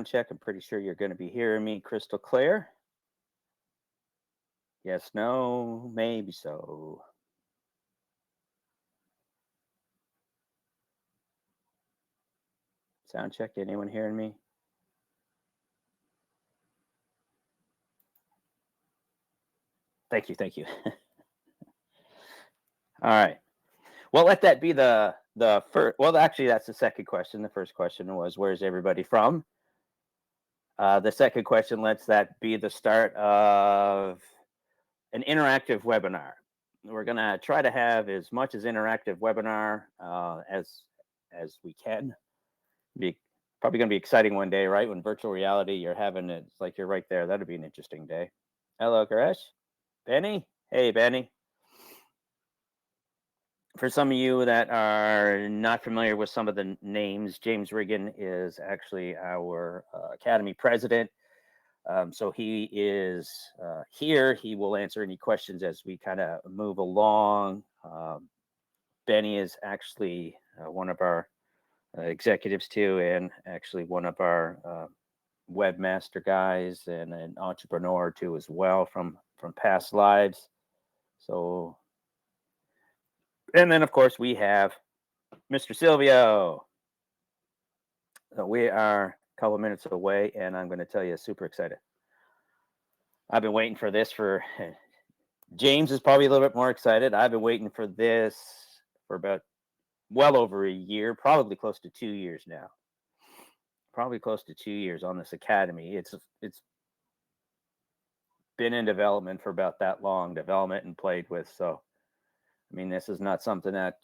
check. I'm pretty sure you're going to be hearing me crystal clear. Yes, no, maybe so. Sound check. Anyone hearing me? Thank you. Thank you. All right. Well, let that be the first. Well, actually, that's the second question. The first question was, "Where's everybody from?" The second question, let's that be the start of an interactive webinar. We're gonna try to have as much as interactive webinar as we can. Be probably gonna be exciting one day, right? When virtual reality, you're having it, it's like you're right there. That'd be an interesting day. Hello, Koresh. Benny. Hey, Benny. For some of you that are not familiar with some of the names, James Riggin is actually our Academy president. So he is here. He will answer any questions as we kind of move along. Benny is actually one of our executives too, and actually one of our webmaster guys and an entrepreneur too as well from past lives. So, and then of course we have Mr. Silvio. So we are a couple minutes away, and I'm going to tell you, super excited. I've been waiting for this for James is probably a little bit more excited. I've been waiting for this for about well over a year, probably close to 2 years now. Probably close to 2 years on this academy. It's been in development for about that long, development and played with. So, I mean, this is not something that,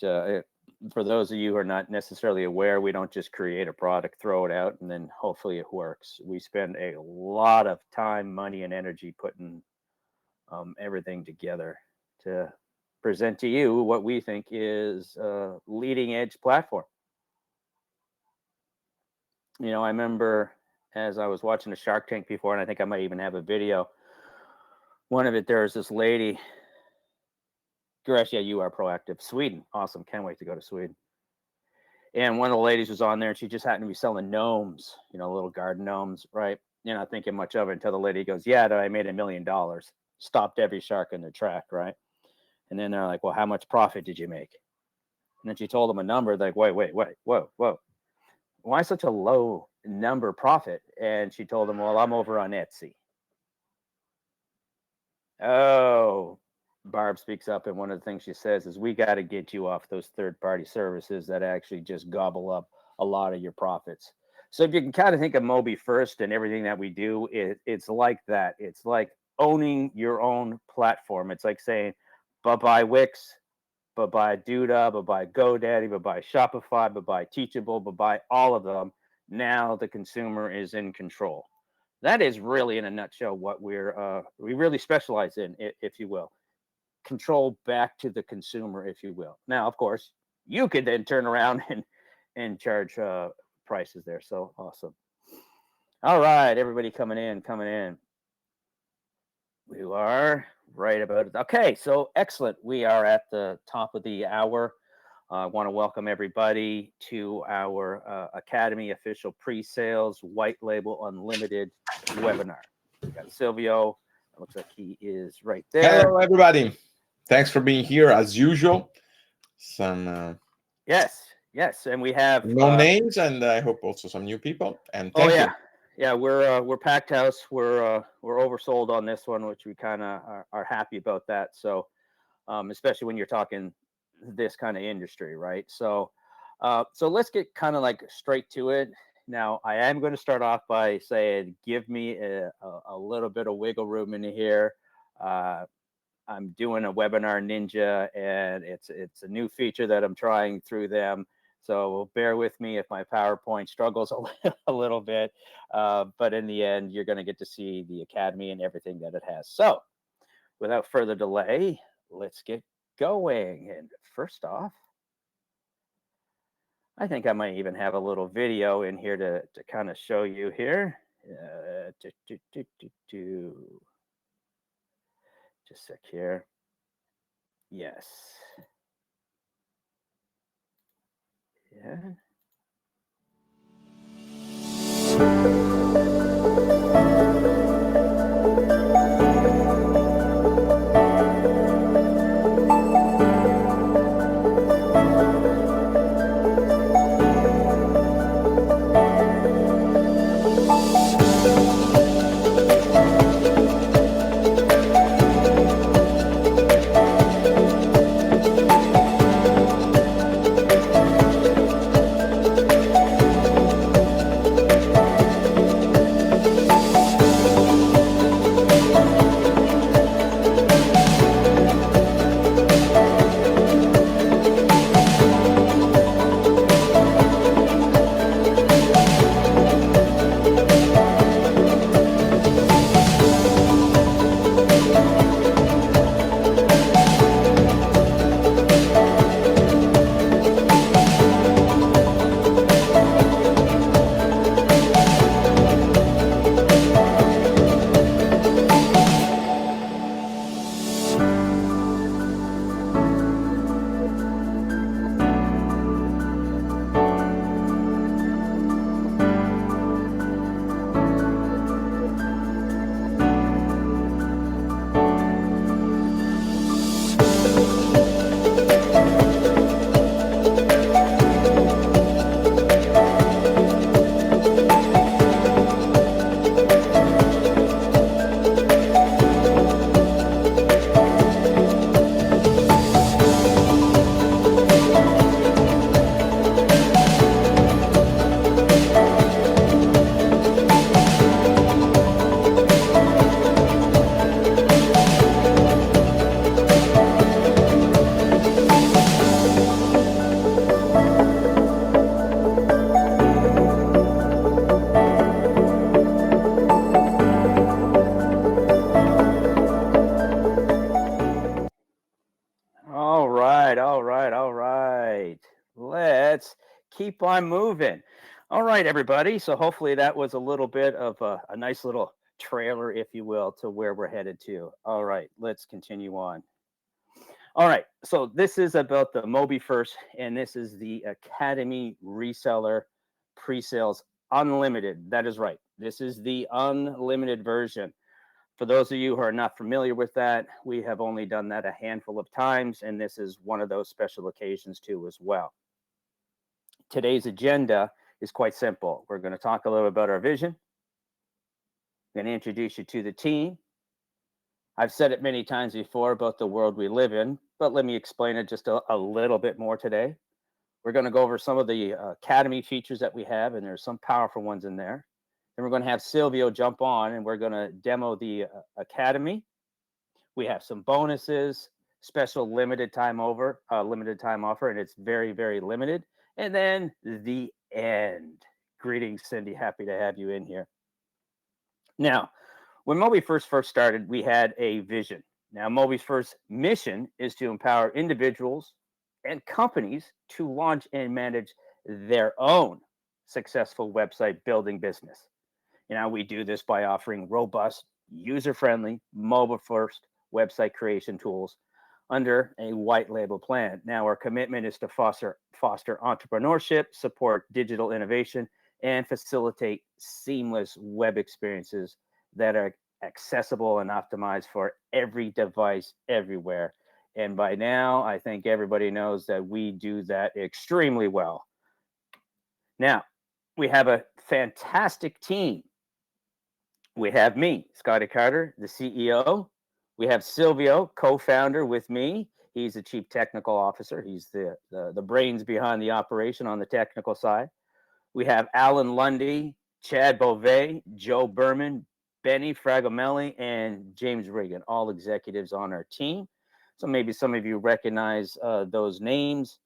for those of you who are not necessarily aware, we don't just create a product, throw it out, and then hopefully it works. We spend a lot of time, money, and energy putting everything together to present to you what we think is a leading edge platform. You know, I remember as I was watching the Shark Tank before, and I think I might even have a video. One of it, there's this lady. Goresh, yeah, you are proactive. Sweden, awesome. Can't wait to go to Sweden. And one of the ladies was on there, and she just happened to be selling gnomes, you know, little garden gnomes, right? You're not thinking much of it until the lady goes, "Yeah, I made $1 million." Stopped every shark in their track, right? And then they're like, "Well, how much profit did you make?" And then she told them a number. Like, wait, whoa. Why such a low number profit? And she told them, "Well, I'm over on Etsy." Oh, Barb speaks up, and one of the things she says is, "We got to get you off those third-party services that actually just gobble up a lot of your profits." So if you can kind of think of Moby first and everything that we do, it's like that. It's like owning your own platform. It's like saying, bye-bye Wix, bye-bye Duda, bye-bye GoDaddy, bye-bye Shopify, bye-bye Teachable, bye-bye all of them. Now the consumer is in control. That is really, in a nutshell, what we really specialize in, if you will. Control back to the consumer, if you will. Now, of course, you could then turn around and charge prices there. So awesome. All right, everybody coming in. We are right about it. Okay, so excellent. We are at the top of the hour. I want to welcome everybody to our Academy official pre-sales white label unlimited webinar. We got Silvio. It looks like he is right there. Hello, everybody. Thanks for being here as usual. Some Yes, and we have no names, and I hope also some new people. And oh thank you. yeah, we're packed house. We're oversold on this one, which we kind of are happy about that. So, especially when you're talking this kind of industry, right? So, so let's get kind of like straight to it. Now, I am going to start off by saying, give me a little bit of wiggle room in here. I'm doing a webinar ninja, and it's a new feature that I'm trying through them. So bear with me if my PowerPoint struggles a little bit. But in the end, you're going to get to see the Academy and everything that it has. So without further delay, let's get going. And first off, I think I might even have a little video in here to kind of show you here. Just a sec here. Yes. Yeah. keep on moving. All right, everybody. So hopefully that was a little bit of a nice little trailer, if you will, to where we're headed to. All right, let's continue on. All right, so this is about the Mobi First, and this is the Academy Reseller Pre-Sales Unlimited. That is right. This is the unlimited version. For those of you who are not familiar with that, we have only done that a handful of times, and this is one of those special occasions too as well. Today's agenda is quite simple. We're going to talk a little about our vision. I'm going to introduce you to the team. I've said it many times before about the world we live in, but let me explain it just a little bit more today. We're going to go over some of the Academy features that we have, and there's some powerful ones in there. Then we're going to have Silvio jump on, and we're going to demo the Academy. We have some bonuses, special limited time offer, and it's very, very limited. And then the end. Greetings, Cindy. Happy to have you in here. Now, when Mobi first started, we had a vision. Now, Mobi's first mission is to empower individuals and companies to launch and manage their own successful website building business. You know, we do this by offering robust, user-friendly, mobile-first website creation tools under a white label plan. Now, our commitment is to foster entrepreneurship, support digital innovation, and facilitate seamless web experiences that are accessible and optimized for every device everywhere. And by now, I think everybody knows that we do that extremely well. Now, we have a fantastic team. We have me, Scotty Carter, the CEO. We have Silvio, co-founder with me. He's the chief technical officer. He's the brains behind the operation on the technical side. We have Alan Lundy, Chad Beauvais, Joe Berman, Benny Fragamelli, and James Regan, all executives on our team. So maybe some of you recognize those names.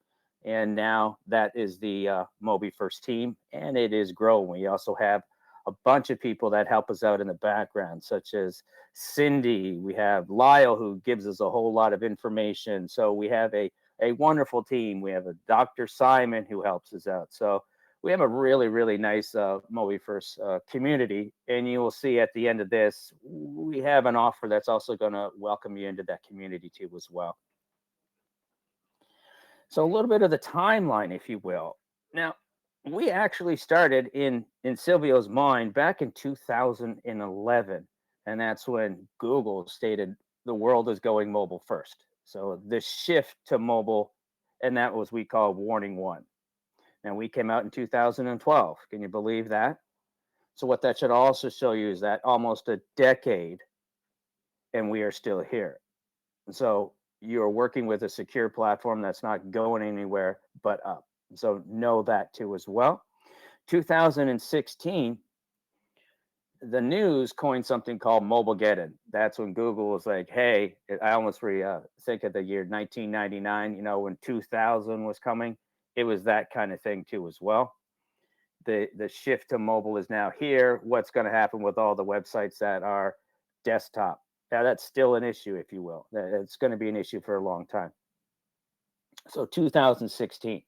And now that is the Mobi First team, and it is growing. We also have a bunch of people that help us out in the background, such as Cindy. We have Lyle, who gives us a whole lot of information. So we have a wonderful team. We have a Dr. Simon who helps us out. So we have a really, really nice Mobi First community. And you will see at the end of this, we have an offer that's also going to welcome you into that community too as well. So a little bit of the timeline, if you will. Now, we actually started in Silvio's mind back in 2011. And that's when Google stated the world is going mobile first. So the shift to mobile, and that was we call warning one. Now, we came out in 2012. Can you believe that? So what that should also show you is that almost a decade, and we are still here. And so you're working with a secure platform that's not going anywhere but up. So know that too as well. 2016, the news coined something called Mobilegeddon. That's when Google was like, hey, I almost think of the year 1999, you know, when 2000 was coming. It was that kind of thing too as well. The shift to mobile is now here. What's going to happen with all the websites that are desktop? Now, that's still an issue, if you will. It's going to be an issue for a long time. So 2016,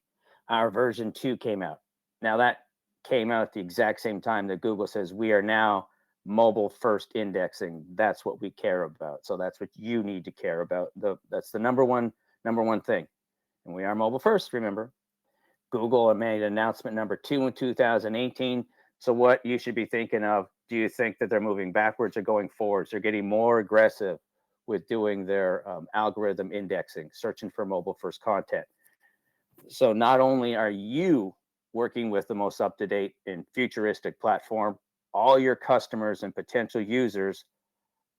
our version 2 came out. Now, that came out at the exact same time that Google says we are now mobile first indexing. That's what we care about. So that's what you need to care about. That's the number one thing. And we are mobile first, remember. Google made announcement number 2 in 2018. So what you should be thinking of, do you think that they're moving backwards or going forwards? They're getting more aggressive with doing their algorithm indexing, searching for mobile first content. So not only are you working with the most up-to-date and futuristic platform, all your customers and potential users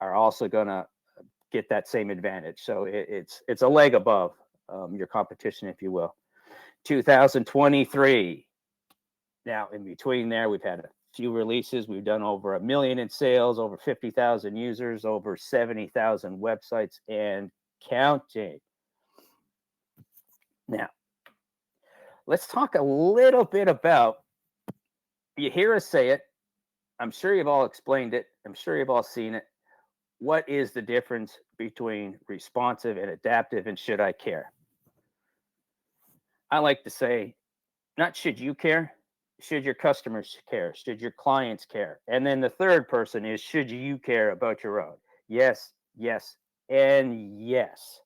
are also going to get that same advantage. So it's a leg above your competition, if you will. 2023. Now, in between there, we've had a few releases. We've done over 1 million in sales, over 50,000 users, over 70,000 websites, and counting. Now, let's talk a little bit about, you hear us say it. I'm sure you've all explained it. I'm sure you've all seen it. What is the difference between responsive and adaptive, and should I care? I like to say not should you care, should your customers care, should your clients care, and then the third person is should you care about your own. Yes, yes, and yes.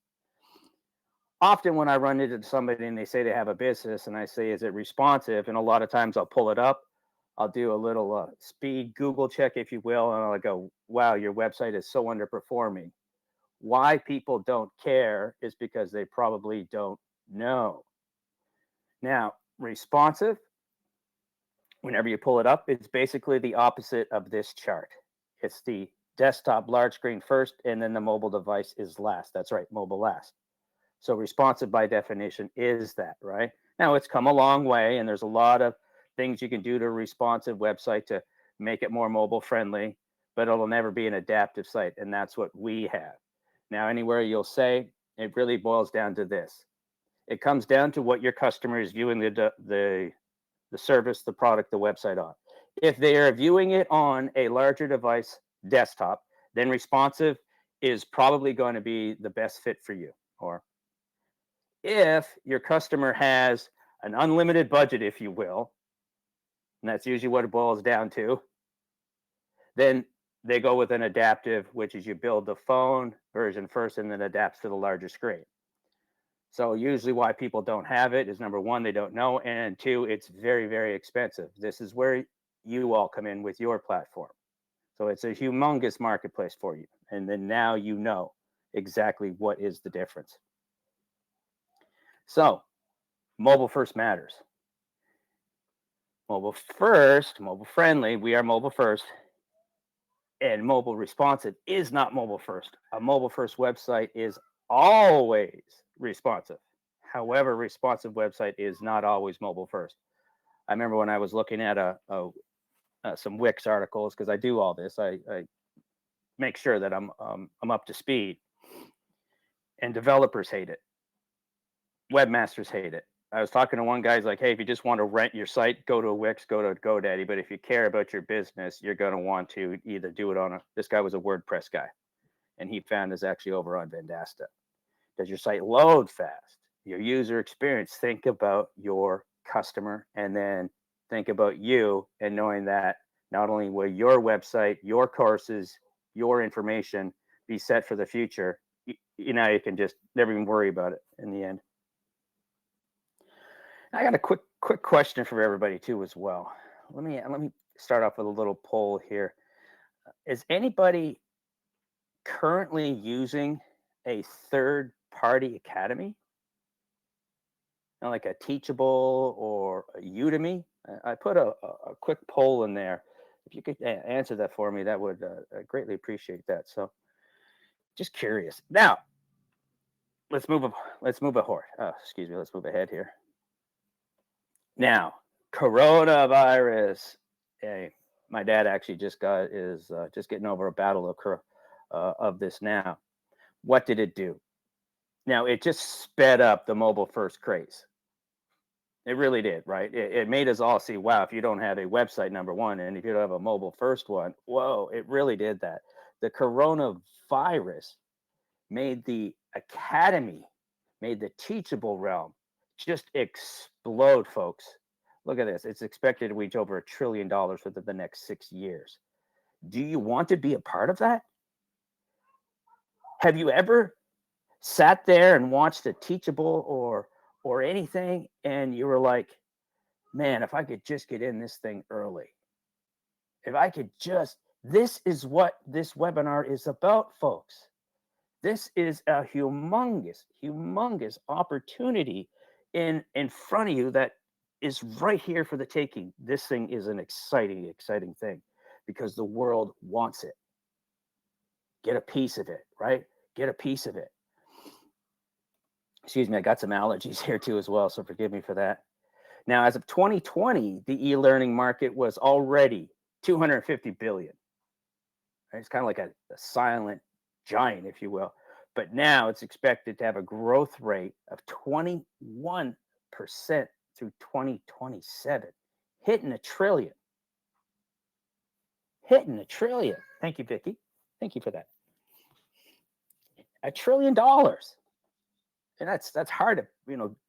Often when I run into somebody and they say they have a business and I say, is it responsive? And a lot of times I'll pull it up. I'll do a little speed Google check, if you will. And I'll go, wow, your website is so underperforming. Why people don't care is because they probably don't know. Now, responsive, whenever you pull it up, it's basically the opposite of this chart. It's the desktop large screen first, and then the mobile device is last. That's right, mobile last. So responsive by definition is that, right? Now it's come a long way, and there's a lot of things you can do to a responsive website to make it more mobile friendly, but it'll never be an adaptive site. And that's what we have. Now, anywhere you'll say, it really boils down to this. It comes down to what your customer is viewing the service, the product, the website on. If they are viewing it on a larger device, desktop, then responsive is probably going to be the best fit for you. Or if your customer has an unlimited budget, if you will, and that's usually what it boils down to, then they go with an adaptive, which is you build the phone version first and then adapts to the larger screen. So usually why people don't have it is number one, they don't know, and two, it's very, very expensive. This is where you all come in with your platform. So it's a humongous marketplace for you. And then now you know exactly what is the difference. So mobile first matters. Mobile first, mobile friendly, we are mobile first. And mobile responsive is not mobile first. A mobile first website is always responsive. However, responsive website is not always mobile first. I remember when I was looking at some Wix articles, because I do all this, I make sure that I'm up to speed. And developers hate it. Webmasters hate it. I was talking to one guy, he's like, hey, if you just want to rent your site, go to a Wix, go to GoDaddy. But if you care about your business, you're going to want to either do it on this guy was a WordPress guy, and he found this actually over on Vendasta. Does your site load fast? Your user experience, think about your customer, and then think about you, and knowing that not only will your website, your courses, your information be set for the future, you can just never even worry about it in the end. I got a quick question for everybody too as well. Let me start off with a little poll here. Is anybody currently using a third-party academy, like a Teachable or a Udemy? I put a quick poll in there. If you could answer that for me, that would greatly appreciate that. So, just curious. Now, let's move ahead here. Now, coronavirus. Hey, my dad actually just getting over a battle of this now. What did it do? Now, it just sped up the mobile first craze. It really did, right? It made us all see, wow, if you don't have a website, number one, and if you don't have a mobile first one, whoa, it really did that. The coronavirus made the academy, made the teachable realm just explode, folks. Look at this. It's expected to reach over $1 trillion within the next 6 years. Do you want to be a part of that? Have you ever sat there and watched a Teachable or anything, and you were like, man, if I could just get in this thing early, if I could just, this is what this webinar is about, folks. This is a humongous opportunity in front of you that is right here for the taking. This thing is an exciting thing because the world wants it. Get a piece of it, right? Get a piece of it. Excuse me, I got some allergies here too as well, so forgive me for that. Now, as of 2020, the e-learning market was already $250 billion. It's kind of like a silent giant, if you will. But now it's expected to have a growth rate of 21% through 2027, hitting $1 trillion. Hitting $1 trillion. Thank you, Vicki. Thank you for that. $1 trillion. And that's hard to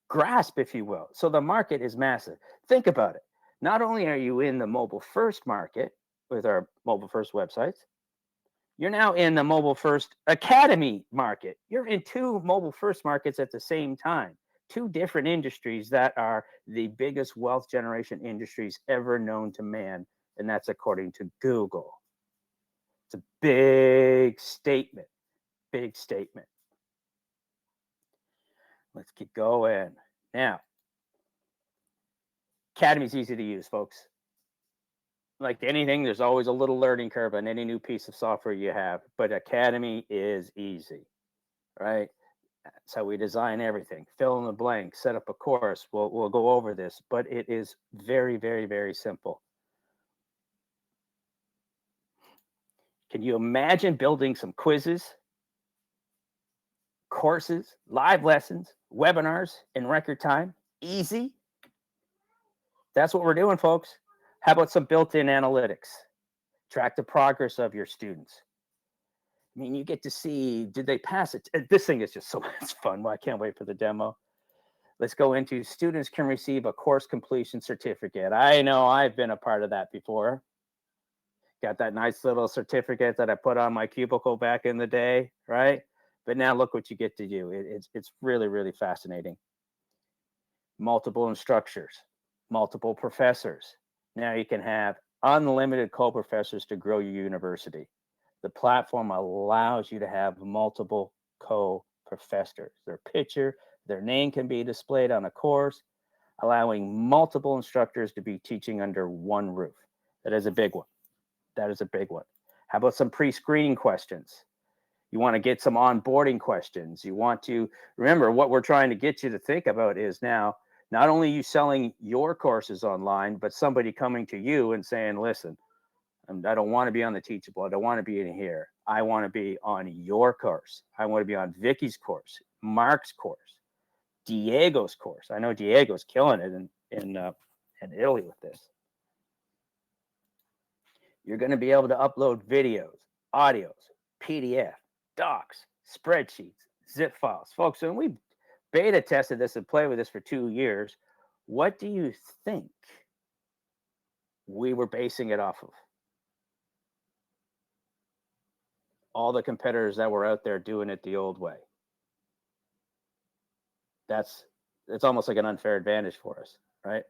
grasp, if you will. So the market is massive. Think about it. Not only are you in the mobile first market with our mobile first websites, you're now in the mobile first academy market. You're in two mobile first markets at the same time, two different industries that are the biggest wealth generation industries ever known to man. And that's according to Google. It's a big statement, big statement. Let's keep going. Now, Academy's easy to use, folks. Like anything, there's always a little learning curve on any new piece of software you have, but Academy is easy, right? That's how we design everything. Fill in the blank, set up a course. We'll go over this, but it is very, very, very simple. Can you imagine building some quizzes, courses, live lessons, webinars in record time? Easy. That's what we're doing, folks. How about some built-in analytics? Track the progress of your students. I mean, you get to see, did they pass it? This thing is just so much fun. Well, I can't wait for the demo. Let's go into students can receive a course completion certificate. I know I've been a part of that before. Got that nice little certificate that I put on my cubicle back in the day, right? But now look what you get to do. It's really, really fascinating. Multiple instructors, multiple professors. Now you can have unlimited co-professors to grow your university. The platform allows you to have multiple co-professors. Their picture, their name can be displayed on a course, allowing multiple instructors to be teaching under one roof. That is a big one. That is a big one. How about some pre-screening questions? You want to get some onboarding questions. You want to remember what we're trying to get you to think about is now not only you selling your courses online, but somebody coming to you and saying, listen, I don't want to be on the Teachable. I don't want to be in here. I want to be on your course. I want to be on Vicky's course, Mark's course, Diego's course. I know Diego's killing it in Italy with this. You're going to be able to upload videos, audios, PDF, docs, spreadsheets, zip files. Folks, when we beta tested this and played with this for 2 years, what do you think we were basing it off of? All the competitors that were out there doing it the old way. It's almost like an unfair advantage for us, right?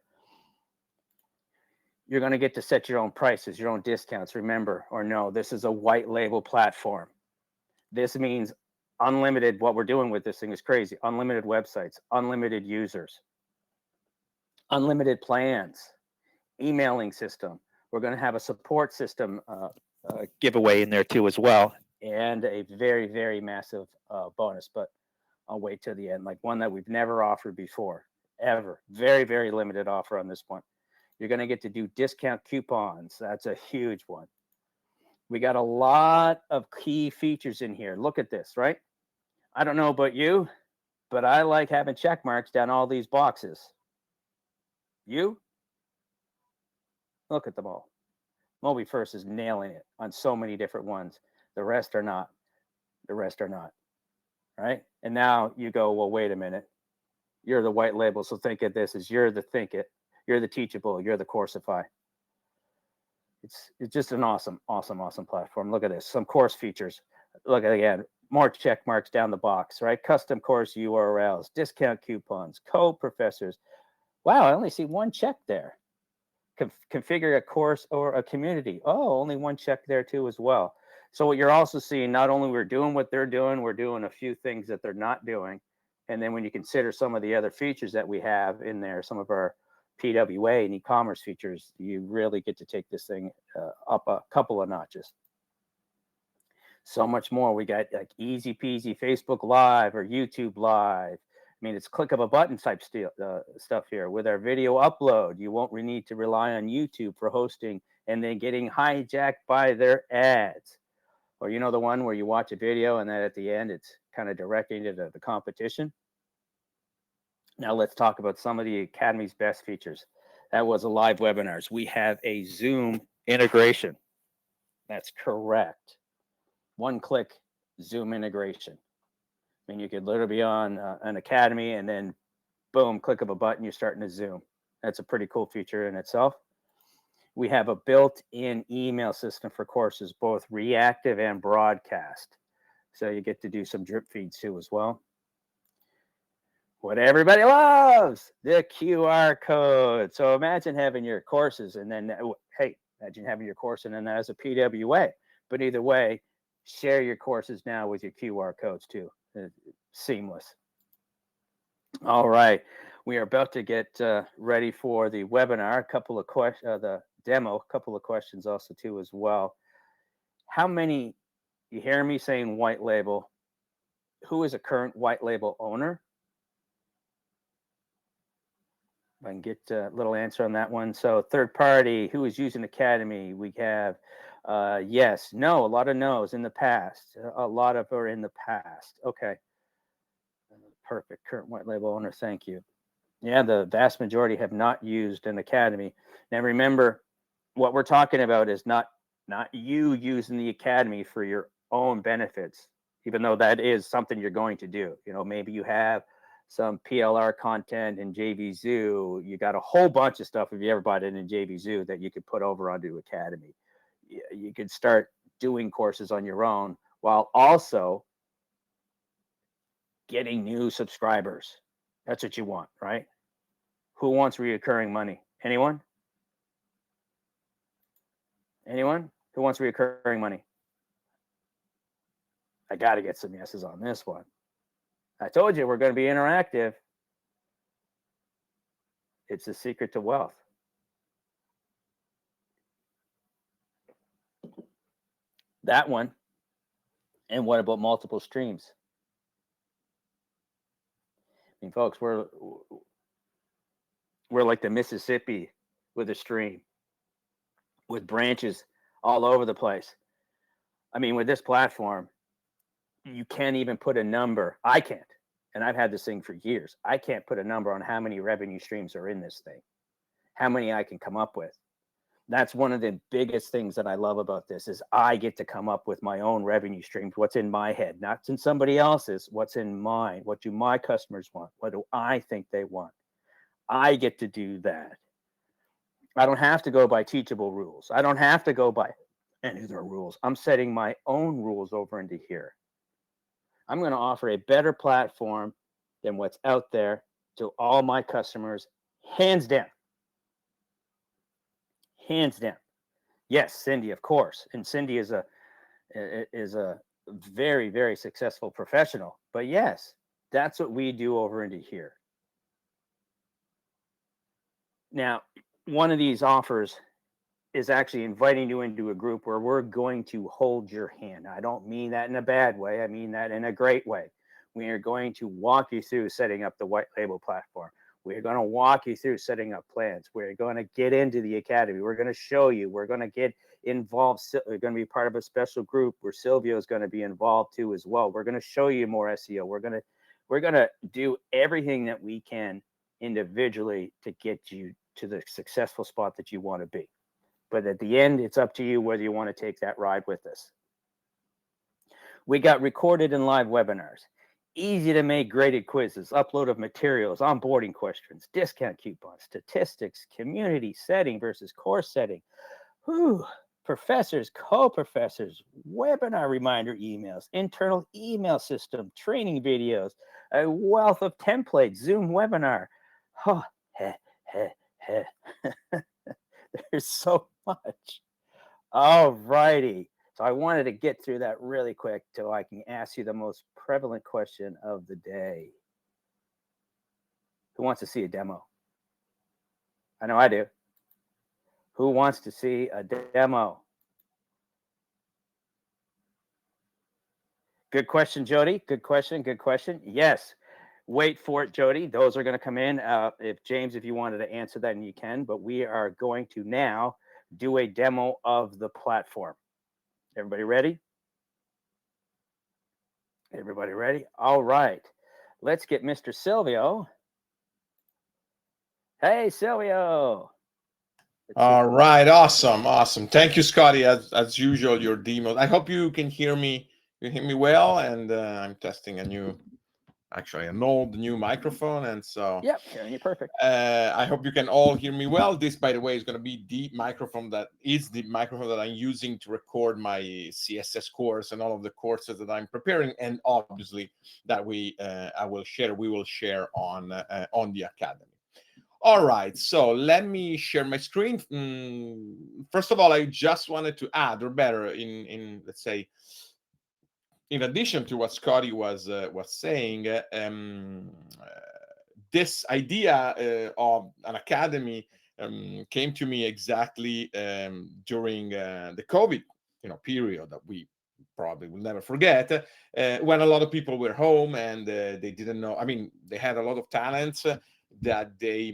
You're going to get to set your own prices, your own discounts. Remember, or no, this is a white label platform. This means unlimited. What we're doing with this thing is crazy. Unlimited websites, unlimited users, unlimited plans, emailing system. We're going to have a support system giveaway in there too as well, and a very, very massive bonus, but I'll wait till the end, like one that we've never offered before, ever. Very, very limited offer on this one. You're going to get to do discount coupons. That's a huge one. We got a lot of key features in here. Look at this, right? I don't know about you, but I like having check marks down all these boxes. You? Look at them all. MobiFirst is nailing it on so many different ones. The rest are not. The rest are not. Right? And now you go, well, wait a minute. You're the white label, so think of this as you're the Think It. You're the Teachable. You're the Coursify. It's just an awesome, awesome, awesome platform. Look at this. Some course features. Look at again, more check marks down the box, right? Custom course URLs, discount coupons, co-professors. Wow, I only see one check there. Configure a course or a community. Oh, only one check there too as well. So what you're also seeing, not only we're doing what they're doing, we're doing a few things that they're not doing. And then when you consider some of the other features that we have in there, some of our PWA and e-commerce features, you really get to take this thing up a couple of notches. So much more. We got like easy peasy Facebook Live or YouTube Live. I mean, it's click of a button type stuff here. With our video upload, you won't need to rely on YouTube for hosting and then getting hijacked by their ads. Or you know the one where you watch a video and then at the end it's kind of directing to the competition. Now let's talk about some of the Academy's best features. That was a live webinars. We have a Zoom integration. That's correct. One-click Zoom integration. I mean, you could literally be on an Academy and then boom, click of a button, you're starting to Zoom. That's a pretty cool feature in itself. We have a built-in email system for courses, both reactive and broadcast. So you get to do some drip feeds too as well. What everybody loves, the QR code. So imagine having your courses and then, hey, imagine having your course and then that as a PWA. But either way, share your courses now with your QR codes too. Seamless. All right. We are about to get ready for the webinar. A couple of questions, the demo, a couple of questions also too as well. How many, you hear me saying white label, who is a current white label owner? I can get a little answer on that one. So third party, who is using Academy? We have yes, no, a lot of no's in the past. A lot of are in the past. Okay. Perfect. Current white label owner, thank you. Yeah, the vast majority have not used an Academy. Now remember, what we're talking about is not you using the Academy for your own benefits, even though that is something you're going to do. You know, maybe you have some PLR content in JVZoo. You got a whole bunch of stuff if you ever bought it in JVZoo that you could put over onto Academy. You could start doing courses on your own while also getting new subscribers. That's what you want, right? Who wants reoccurring money? Anyone? Anyone? Who wants reoccurring money? I got to get some yeses on this one. I told you we're going to be interactive. It's the secret to wealth. That one. And what about multiple streams? I mean, folks, we're like the Mississippi with a stream, with branches all over the place. I mean, with this platform, you can't even put a number. I can't. And I've had this thing for years. I can't put a number on how many revenue streams are in this thing, how many I can come up with. That's one of the biggest things that I love about this is I get to come up with my own revenue streams, what's in my head, not in somebody else's, what's in mine. What do my customers want? What do I think they want? I get to do that. I don't have to go by teachable rules. I don't have to go by any of their rules. I'm setting my own rules over into here. I'm going to offer a better platform than what's out there to all my customers, hands down. Hands down. Yes, Cindy, of course. And Cindy is a very, very successful professional. But yes, that's what we do over into here. Now, one of these offers is actually inviting you into a group where we're going to hold your hand. I don't mean that in a bad way. I mean that in a great way. We are going to walk you through setting up the white label platform. We're going to walk you through setting up plans. We're going to get into the Academy. We're going to show you. We're going to get involved. We're going to be part of a special group where Silvio is going to be involved too as well. We're going to show you more SEO. We're going to do everything that we can individually to get you to the successful spot that you want to be. But at the end, it's up to you whether you want to take that ride with us. We got recorded and live webinars, easy to make graded quizzes, upload of materials, onboarding questions, discount coupons, statistics, community setting versus course setting, professors, co-professors, webinar reminder emails, internal email system, training videos, a wealth of templates, Zoom webinar. There's so much. All righty. So I wanted to get through that really quick so I can ask you the most prevalent question of the day. Who wants to see a demo? I know I do. Who wants to see a demo? Good question, Jody. Good question. Good question. Yes. Wait for it, Jody. Those are going to come in. If James, if you wanted to answer that, and you can, but we are going to now do a demo of the platform. Everybody ready? Everybody ready? All right. Let's get Mr. Silvio. Hey, Silvio. All right. Awesome. Thank you, Scotty. As usual, your demo. I hope you can hear me. You hear me well, and I'm testing a new actually an old new microphone, and so Yep, hearing you perfect. I hope you can all hear me well. This, by the way, is going to be the microphone that I'm using to record my CSS course and all of the courses that I'm preparing, and obviously that we will share on the Academy. All right, so let me share my screen. First of all, I just wanted to add, or better, in let's say, in addition to what Scotty was saying, this idea of an academy came to me exactly during the COVID, period that we probably will never forget, when a lot of people were home and they didn't know. I mean, they had a lot of talents that they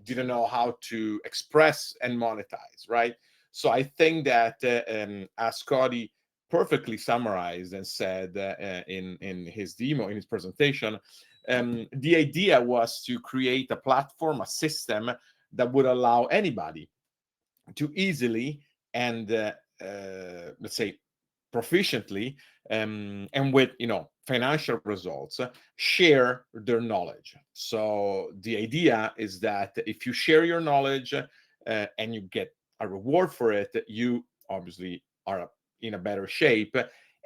didn't know how to express and monetize, right? So I think that as Scotty perfectly summarized and said in his demo, in his presentation, the idea was to create a platform, a system that would allow anybody to easily and let's say proficiently and with financial results share their knowledge. So the idea is that if you share your knowledge and you get a reward for it, you obviously are in a better shape,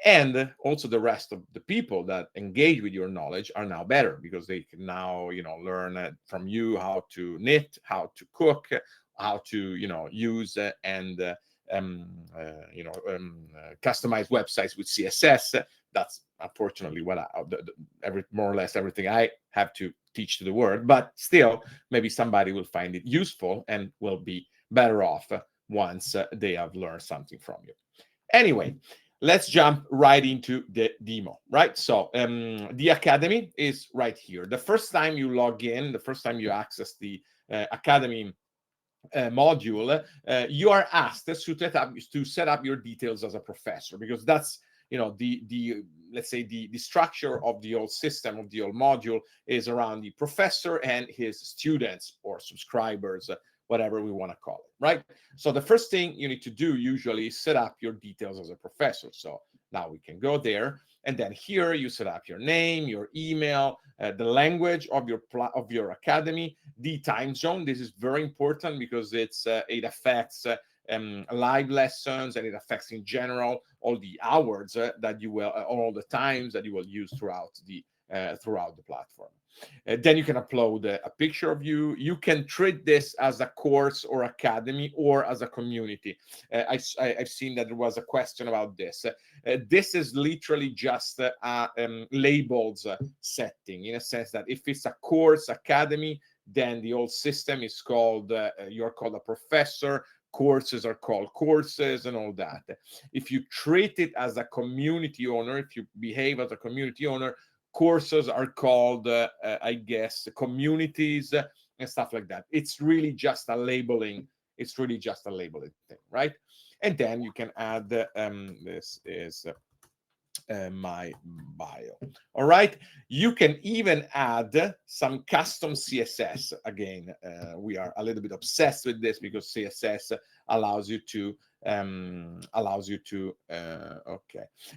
and also the rest of the people that engage with your knowledge are now better because they can now learn from you how to knit, how to cook, how to use and customize websites with CSS. That's unfortunately what more or less everything I have to teach to the world, but still maybe somebody will find it useful and will be better off once they have learned something from you. Anyway, let's jump right into the demo, right? So the Academy is right here. The first time you log in, the first time you access the Academy module, you are asked to set up your details as a professor, because that's the let's say the structure of the old system, of the old module, is around the professor and his students or subscribers, whatever we want to call it, right? So the first thing you need to do usually is set up your details as a professor. So now we can go there, and then here you set up your name, your email, the language of your academy, the time zone. This is very important because it affects live lessons, and it affects in general all the hours that you will, all the times that you will use throughout the platform. Then you can upload a picture of you. You can treat this as a course or academy or as a community. I've seen that there was a question about this. This is literally just a labels setting, in a sense that if it's a course academy, then the old system is called, you're called a professor, courses are called courses, and all that. If you treat it as a community owner, if you behave as a community owner, courses are called, I guess, communities and stuff like that. It's really just a labeling. It's really just a labeling thing, right? And then you can add, this is my bio. All right. You can even add some custom CSS. Again, we are a little bit obsessed with this because CSS allows you to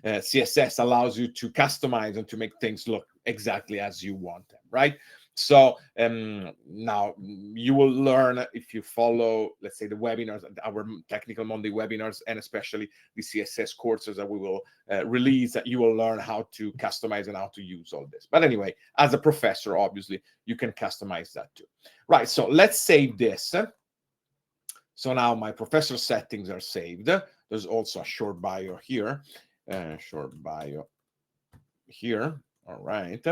CSS allows you to customize and to make things look exactly as you want them, right? So now you will learn, if you follow, let's say, the webinars, our Technical Monday webinars, and especially the CSS courses that we will release, that you will learn how to customize and how to use all this. But anyway, as a professor, obviously, you can customize that too. Right, so let's save this. So now my professor settings are saved. There's also a short bio here. Short bio here. All right.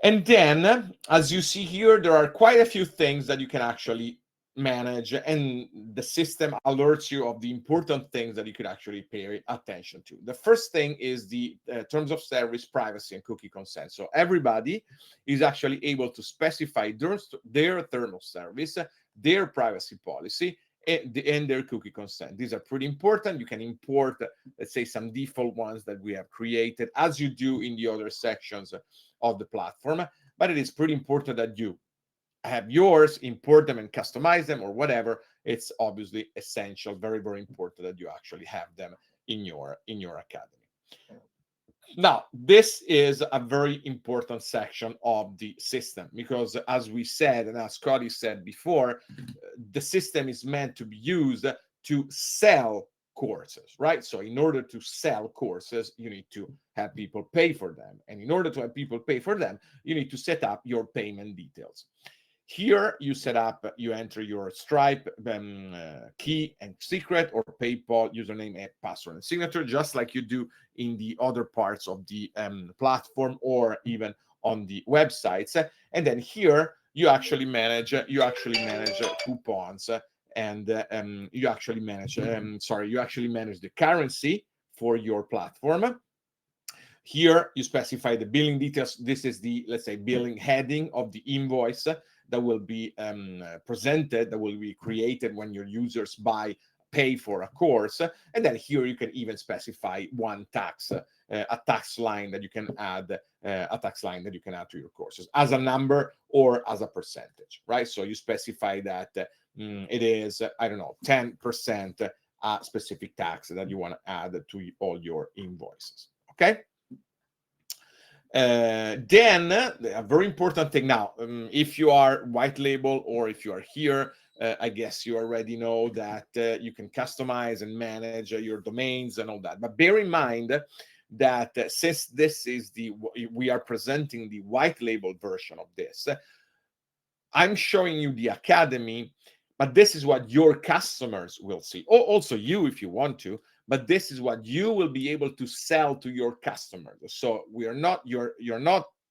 And then, as you see here, there are quite a few things that you can actually manage, and the system alerts you of the important things that you could actually pay attention to. The first thing is the terms of service, privacy, and cookie consent. So everybody is actually able to specify their term of service, their privacy policy, and their cookie consent. These are pretty important. You can import, let's say, some default ones that we have created, as you do in the other sections of the platform. But it is pretty important that you have yours, import them and customize them, or whatever. It's obviously essential, very, very important that you actually have them in your academy. Now, this is a very important section of the system because, as we said, and as Scotty said before, the system is meant to be used to sell courses, right? So in order to sell courses, you need to have people pay for them. And in order to have people pay for them, you need to set up your payment details. Here you set up, you enter your Stripe key and secret, or PayPal username and password and signature, just like you do in the other parts of the platform or even on the websites. And then here you actually manage coupons, and you actually manage the currency for your platform. Here you specify the billing details. This is the, let's say, billing heading of the invoice that will be presented, that will be created when your users pay for a course. And then here you can even specify one tax, a tax line that you can add, to your courses as a number or as a percentage, right? So you specify that it is, I don't know, 10% a specific tax that you want to add to all your invoices. Okay. Then a very important thing now, if you are white label or if you are here, I guess you already know that you can customize and manage your domains and all that. But bear in mind that since we are presenting the white label version of this, I'm showing you the academy, but this is what your customers will see. Also you, if you want to, but this is what you will be able to sell to your customers. So you're not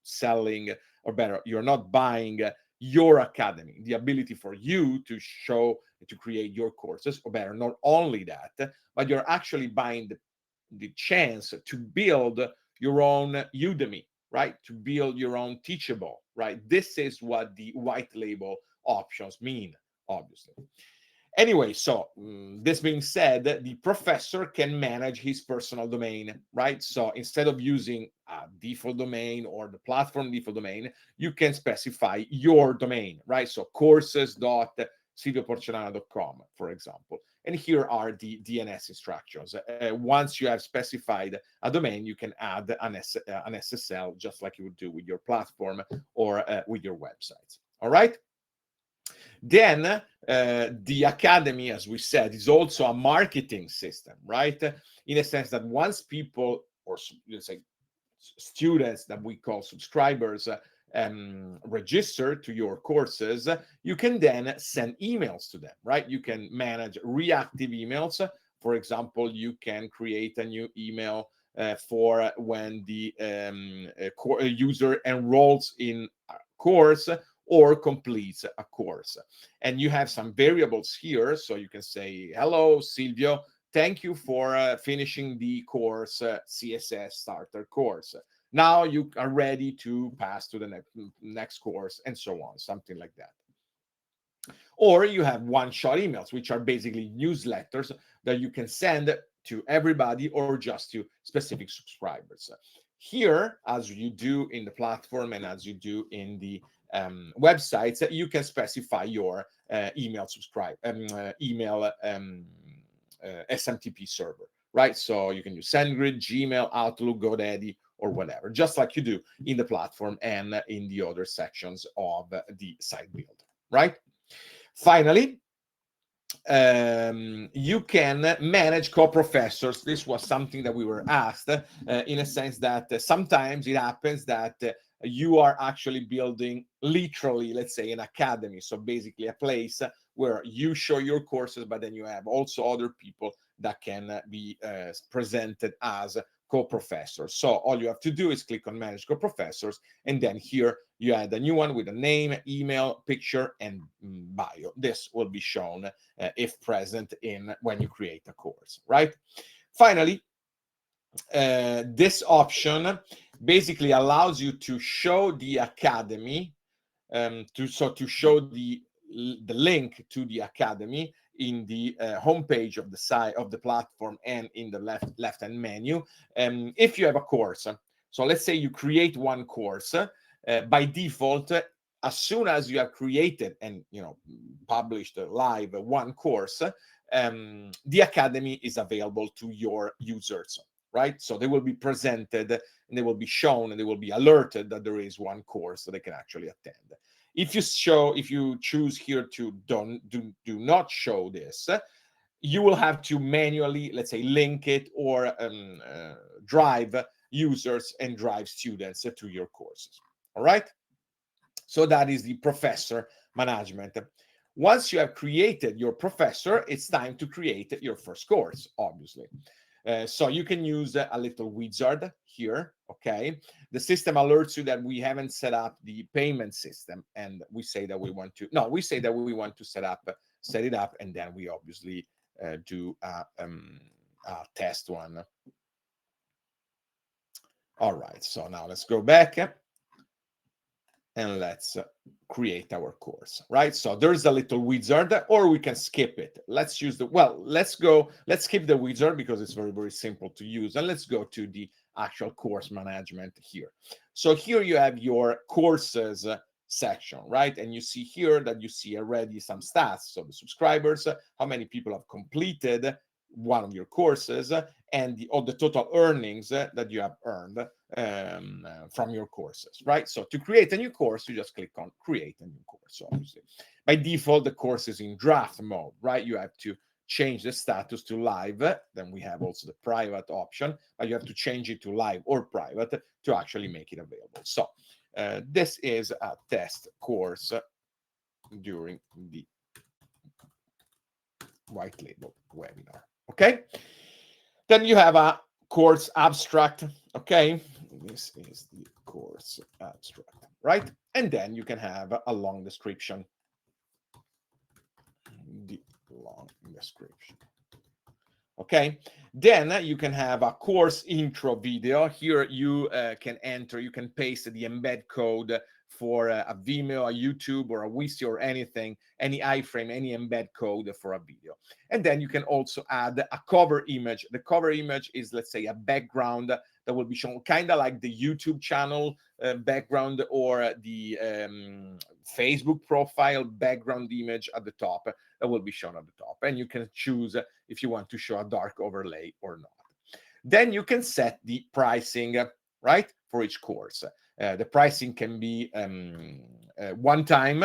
selling, or better, you're not buying your academy, the ability for you to create your courses, or better, not only that, but you're actually buying the chance to build your own Udemy, right? To build your own Teachable, right? This is what the white label options mean, obviously. Anyway, so this being said, the professor can manage his personal domain, right? So instead of using a default domain or the platform default domain, you can specify your domain, right? So courses.silvioporcellana.com, for example. And here are the DNS instructions. Once you have specified a domain, you can add an SSL, just like you would do with your platform or with your websites. All right. Then the academy, as we said, is also a marketing system, right? In a sense that once people, or let's say students that we call subscribers, register to your courses, you can then send emails to them, right? You can manage reactive emails. For example, you can create a new email for when the user enrolls in a course or completes a course. And you have some variables here. So you can say, hello, Silvio, thank you for finishing the course, CSS starter course. Now you are ready to pass to the next course, and so on, something like that. Or you have one-shot emails, which are basically newsletters that you can send to everybody or just to specific subscribers. Here, as you do in the platform and as you do in the websites, you can specify your email SMTP server, right? So you can use SendGrid, Gmail, Outlook, GoDaddy, or whatever, just like you do in the platform and in the other sections of the site builder, right? Finally, you can manage co-professors. This was something that we were asked in a sense that sometimes it happens that you are actually building literally, let's say, an academy. So basically a place where you show your courses, but then you have also other people that can be presented as co-professors. So all you have to do is click on manage co-professors, and then here you add a new one with a name, email, picture, and bio. This will be shown if present when you create a course, right? Finally, this option basically allows you to show the academy, to show the link to the academy in the homepage of the site of the platform and in the left-hand menu. If you have a course, so let's say you create one course, by default, as soon as you have created and published live one course, the academy is available to your users, right? So they will be presented and they will be shown and they will be alerted that there is one course that they can actually attend. If you choose here to do not show this, you will have to manually, let's say, link it or drive users and drive students to your courses. All right. So that is the professor management. Once you have created your professor, it's time to create your first course, obviously. So you can use a little wizard here, okay? The system alerts you that we haven't set up the payment system, and we say that we want to, no, we say that we want to set it up, and then we obviously do a test one. All right, so now let's go back and let's create our course, right? So there's a little wizard, or we can skip it. Let's use let's skip the wizard because it's very, very simple to use. And let's go to the actual course management here. So here you have your courses section, right? And you see here that you see already some stats. So the subscribers, how many people have completed one of your courses, and the total earnings that you have earned from your courses, right? So to create a new course, you just click on create a new course. Obviously, by default, the course is in draft mode, right? You have to change the status to live. Then we have also the private option, but you have to change it to live or private to actually make it available. So this is a test course during the white label webinar. Okay, then you have a course abstract. Okay, this is the course abstract, right? And then you can have a long description. The long description. Okay, then you can have a course intro video. Here you can enter, you can paste the embed code for a Vimeo, a YouTube, or a Wisio, or anything, any iframe, any embed code for a video. And then you can also add a cover image. The cover image is, let's say, a background that will be shown, kind of like the YouTube channel background or the Facebook profile background image at the top that will be shown at the top. And you can choose if you want to show a dark overlay or not. Then you can set the pricing, right, for each course. The pricing can be one time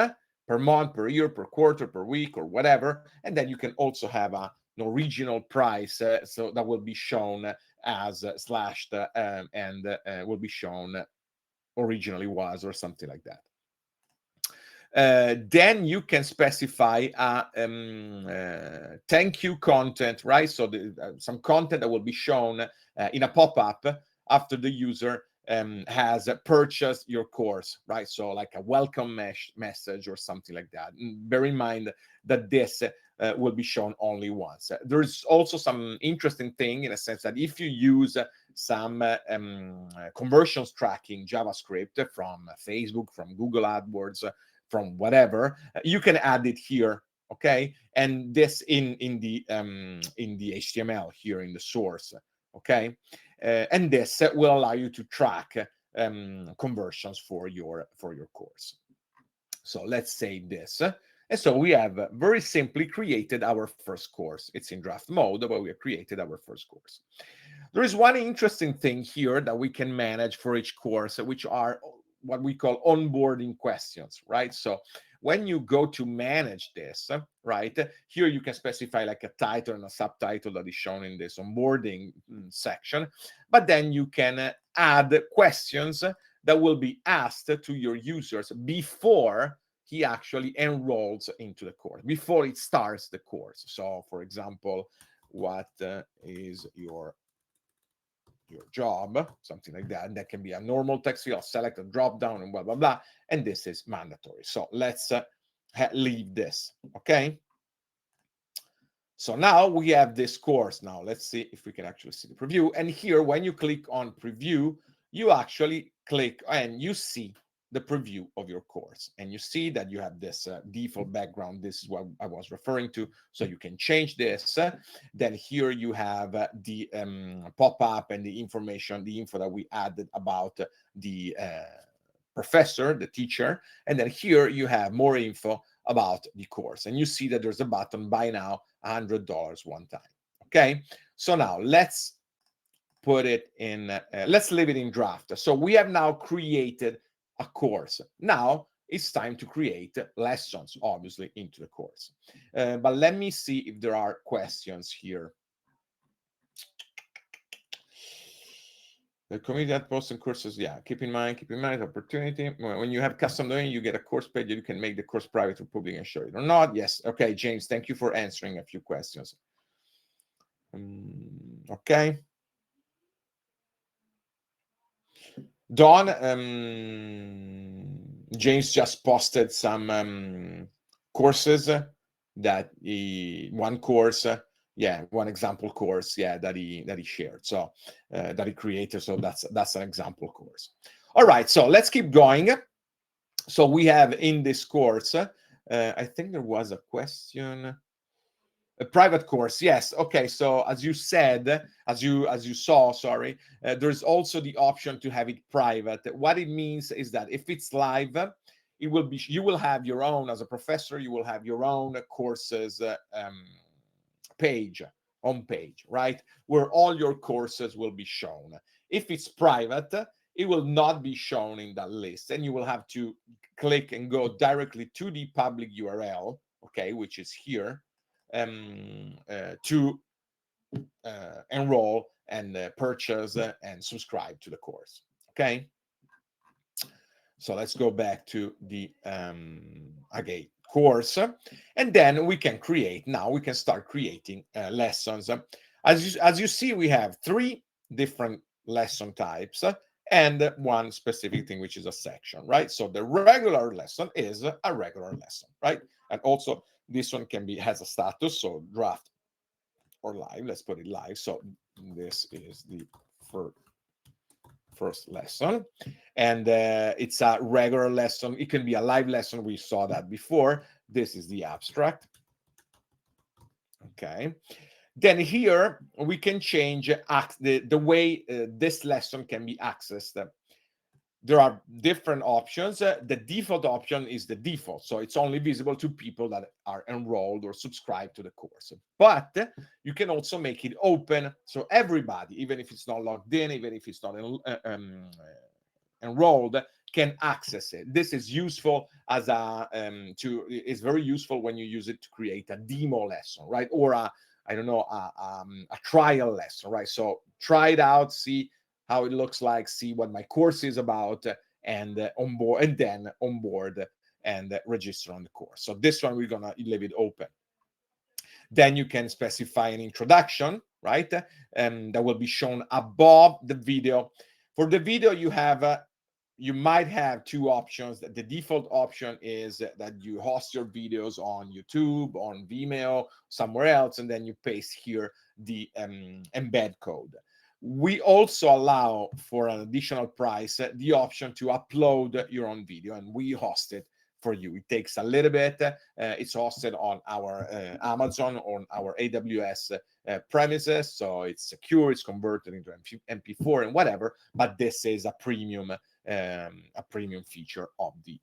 per month, per year, per quarter, per week, or whatever. And then you can also have an original price, so that will be shown as slashed and will be shown originally was, or something like that. Then you can specify a thank you content, right? So some content that will be shown in a pop-up after the user has purchased your course, right? So like a welcome message or something like that. And bear in mind that this will be shown only once. There's also some interesting thing in a sense that if you use some conversions tracking JavaScript from Facebook, from Google AdWords, from whatever, you can add it here, okay? And this in the HTML here in the source, okay? And this will allow you to track conversions for your course. So let's save this. And so we have very simply created our first course. It's in draft mode, but we have created our first course. There is one interesting thing here that we can manage for each course, which are what we call onboarding questions, right? So when you go to manage this, right, here you can specify like a title and a subtitle that is shown in this onboarding section, but then you can add questions that will be asked to your users before he actually enrolls into the course, before it starts the course. So for example, what is your job, something like that. And that can be a normal text field. I'll select a drop down and blah, blah, blah. And this is mandatory. So let's leave this, okay? So now we have this course. Now let's see if we can actually see the preview. And here, when you click on preview, you actually click and you see the preview of your course. And you see that you have this default background. This is what I was referring to. So you can change this. Then here you have the pop-up and the information, the info that we added about the professor, the teacher. And then here you have more info about the course. And you see that there's a button, buy now, $100 one time. Okay. So now let's put it in, let's leave it in draft. So we have now created a course. Now it's time to create lessons, obviously, into the course. But let me see if there are questions here. The community that posts and courses, yeah, keep in mind opportunity. When you have custom domain, you get a course page. You can make the course private or public and show it or not. Yes. Okay, James, thank you for answering a few questions. Okay. Don, James just posted some courses that one course, yeah, one example course, yeah, that he shared, so that he created. So that's an example course. All right, so let's keep going. So we have in this course, I think there was a question. A private course, yes. Okay, so as you said, as you saw, sorry, there's also the option to have it private. What it means is that if it's live, it will be, you will have your own, as a professor, you will have your own courses home page, right, where all your courses will be shown. If it's private, it will not be shown in that list, and you will have to click and go directly to the public URL, okay, which is here, to enroll and purchase and subscribe to the course. Okay, so let's go back to the again course, and then we can create. Now we can start creating lessons. As you see, we have 3 different lesson types and one specific thing, which is a section, right? So the regular lesson is a regular lesson, right? And also this one has a status, so draft or live. Let's put it live. So this is the first lesson, and it's a regular lesson. It can be a live lesson. We saw that before. This is the abstract. Okay. Then here we can change the way this lesson can be accessed. There are different options. The default option is the default, so it's only visible to people that are enrolled or subscribed to the course. But you can also make it open, so everybody, even if it's not logged in, even if it's not enrolled, can access it. This is useful as a it's very useful when you use it to create a demo lesson, right? Or a trial lesson, right? So try it out, see how it looks like, see what my course is about, and then onboard and register on the course. So this one we're gonna leave it open. Then you can specify an introduction, right? That will be shown above the video. For the video, you might have 2 options. The default option is that you host your videos on YouTube, on Vimeo, somewhere else, and then you paste here the embed code. We also allow, for an additional price, the option to upload your own video, and we host it for you. It takes a little bit. It's hosted on our Amazon, on our AWS premises, so it's secure. It's converted into MP4 and whatever. But this is a premium feature of the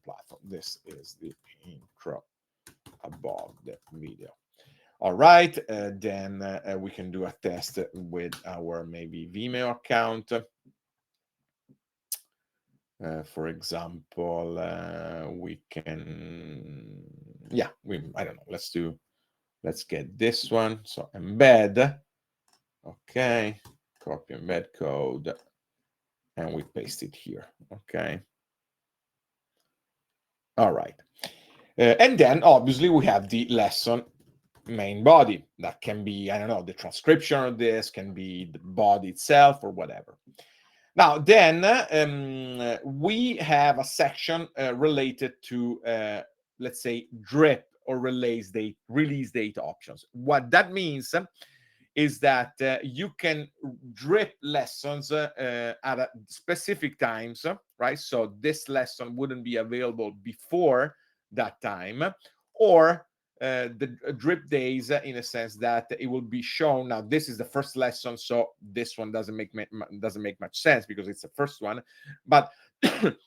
platform. This is the intro above the video. All right, then we can do a test with our maybe Vimeo account. For example, we can, yeah, I don't know, let's get this one. So embed, okay, copy embed code, and we paste it here, okay. All right, and then obviously we have the lesson main body. That can be, I don't know, the transcription of this, can be the body itself or whatever. Now, then we have a section related to, let's say, drip or release date options. What that means is that you can drip lessons at specific times, right? So this lesson wouldn't be available before that time, or the drip days, in a sense that it will be shown. Now this is the first lesson, so this one doesn't make much sense because it's the first one, but it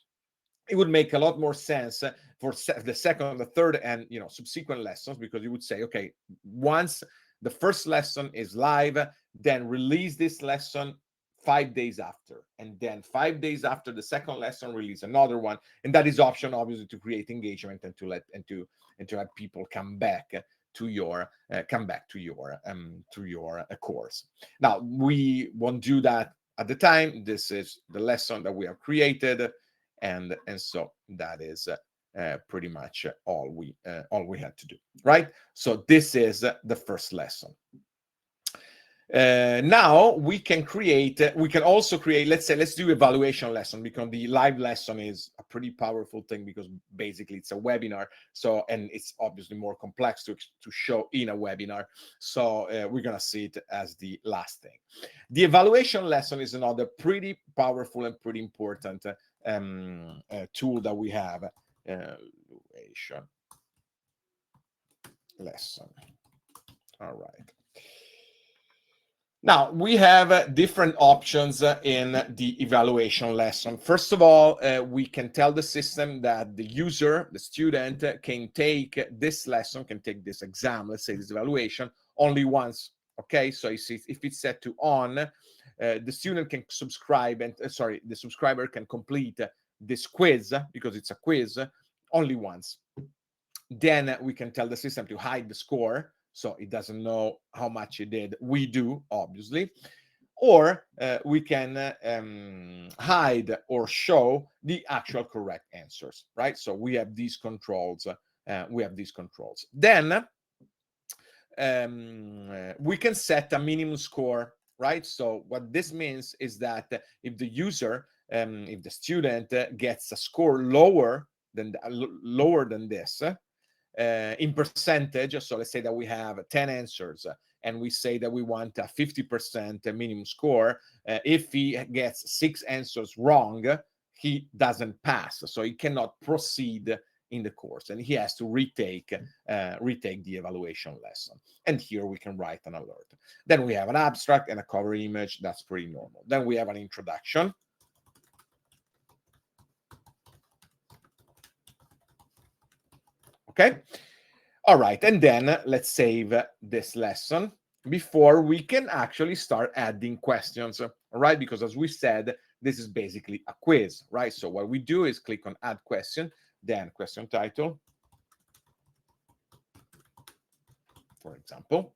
would make a lot more sense for the second, the third, and subsequent lessons, because you would say, okay, once the first lesson is live, then release this lesson 5 days after, and then 5 days after the second lesson, release another one. And that is option, obviously, to create engagement and to have people come back to your course. Now, we won't do that at the time. This is the lesson that we have created, and so that is pretty much all we had to do, right? So this is the first lesson. Now we can also create, let's do evaluation lesson, because the live lesson is a pretty powerful thing, because basically it's a webinar. So, and it's obviously more complex to show in a webinar. So we're going to see it as the last thing. The evaluation lesson is another pretty powerful and pretty important tool that we have. Evaluation lesson. All right. Now, we have different options in the evaluation lesson. First of all, we can tell the system that the user, the student, can take this lesson, can take this exam, let's say this evaluation, only once. Okay, so if it's set to on, the student can subscribe, and the subscriber can complete this quiz, because it's a quiz, only once. Then we can tell the system to hide the score, so it doesn't know how much it did. We do, obviously. Or we can hide or show the actual correct answers, right? So we have these controls. Then we can set a minimum score, right? So what this means is that if the user, if the student gets a score lower than this, in percentage, so let's say that we have 10 answers, and we say that we want a 50% minimum score. If he gets 6 answers wrong, he doesn't pass, so he cannot proceed in the course, and he has to retake the evaluation lesson. And here we can write an alert. Then we have an abstract and a cover image. That's pretty normal. Then we have an introduction. Okay. All right. And then let's save this lesson before we can actually start adding questions. All right. Because as we said, this is basically a quiz, right? So what we do is click on add question, then question title, for example.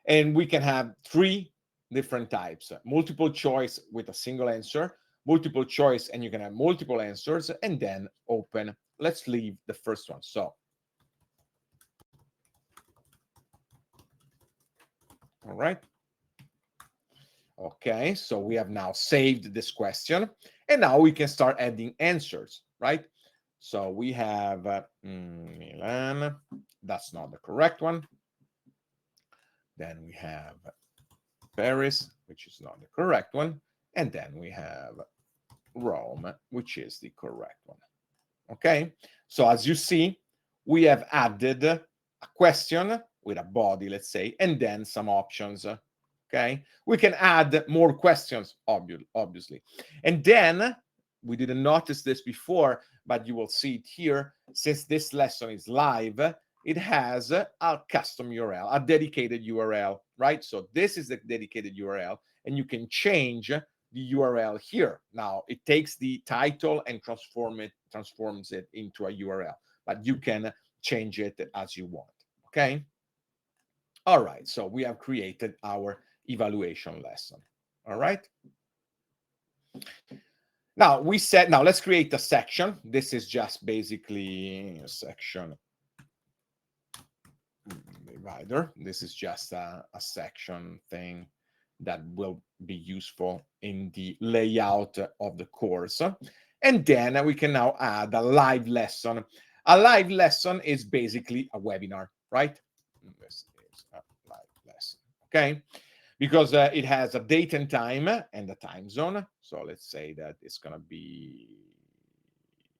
And we can have 3 different types: multiple choice with a single answer, multiple choice, and you can have multiple answers, and then open. Let's leave the first one. So, all right. Okay, so we have now saved this question, and now we can start adding answers, right? So we have Milan. That's not the correct one. Then we have Paris, which is not the correct one. And then we have Rome, which is the correct one. Okay, so as you see, we have added a question with a body, let's say, and then some options. Okay, we can add more questions, obviously. And then we didn't notice this before, but you will see it here. Since this lesson is live, it has a custom URL, a dedicated URL, right? So this is the dedicated URL, and you can change the URL here. Now it takes the title and transforms it into a URL, but you can change it as you want. Okay. All right. So we have created our evaluation lesson. All right. Now let's create a section. This is just basically a section divider. This is just a section thing that will be useful in the layout of the course. And then we can now add a live lesson. A live lesson is basically a webinar, right? This is a live lesson, okay? Because it has a date and time and a time zone. So let's say that it's going to be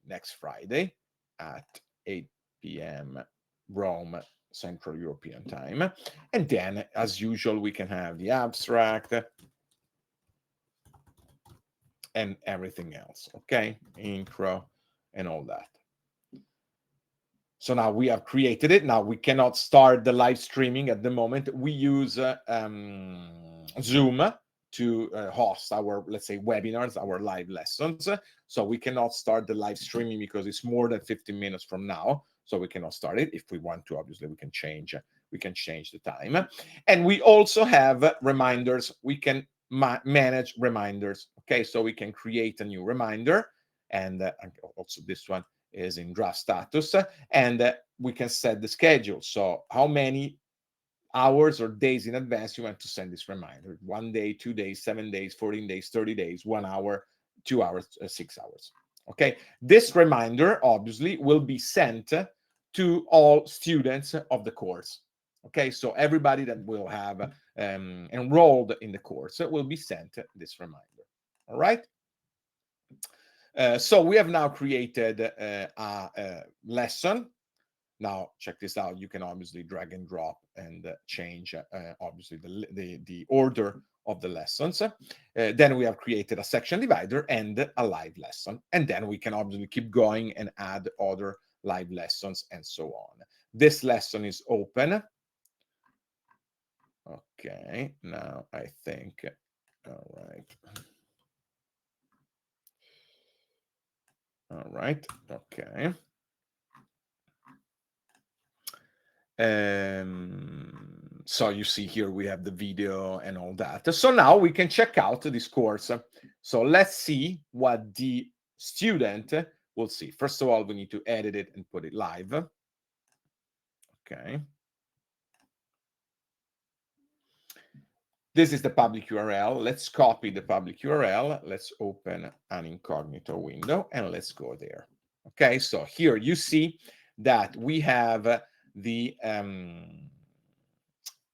next Friday at 8 p.m. Rome Central European Time. And then, as usual, we can have the abstract and everything else, okay? Intro and all that. So now we have created it. Now we cannot start the live streaming at the moment. We use Zoom to host our, let's say, webinars, our live lessons. So we cannot start the live streaming because it's more than 15 minutes from now. So we cannot start it. If we want to, obviously, we can change the time. And we also have reminders. We can manage reminders. Okay, so we can create a new reminder. And also this one is in draft status. And we can set the schedule. So how many hours or days in advance you want to send this reminder: 1 day, 2 days, 7 days, 14 days, 30 days, 1 hour, 2 hours, 6 hours. Okay, this reminder obviously will be sent to all students of the course. Okay, so everybody that will have enrolled in the course will be sent this reminder. All right. So we have now created a lesson. Now check this out. You can obviously drag and drop and change obviously the order of the lessons. Then we have created a section divider and a live lesson. And then we can obviously keep going and add other live lessons and so on. This lesson is open. Okay, now I think, all right. All right, okay. So you see here we have the video and all that. So now we can check out this course. So let's see what the student will see. First of all, we need to edit it and put it live. Okay. This is the public URL. Let's copy the public URL. Let's open an incognito window and let's go there. Okay, so here you see that we have the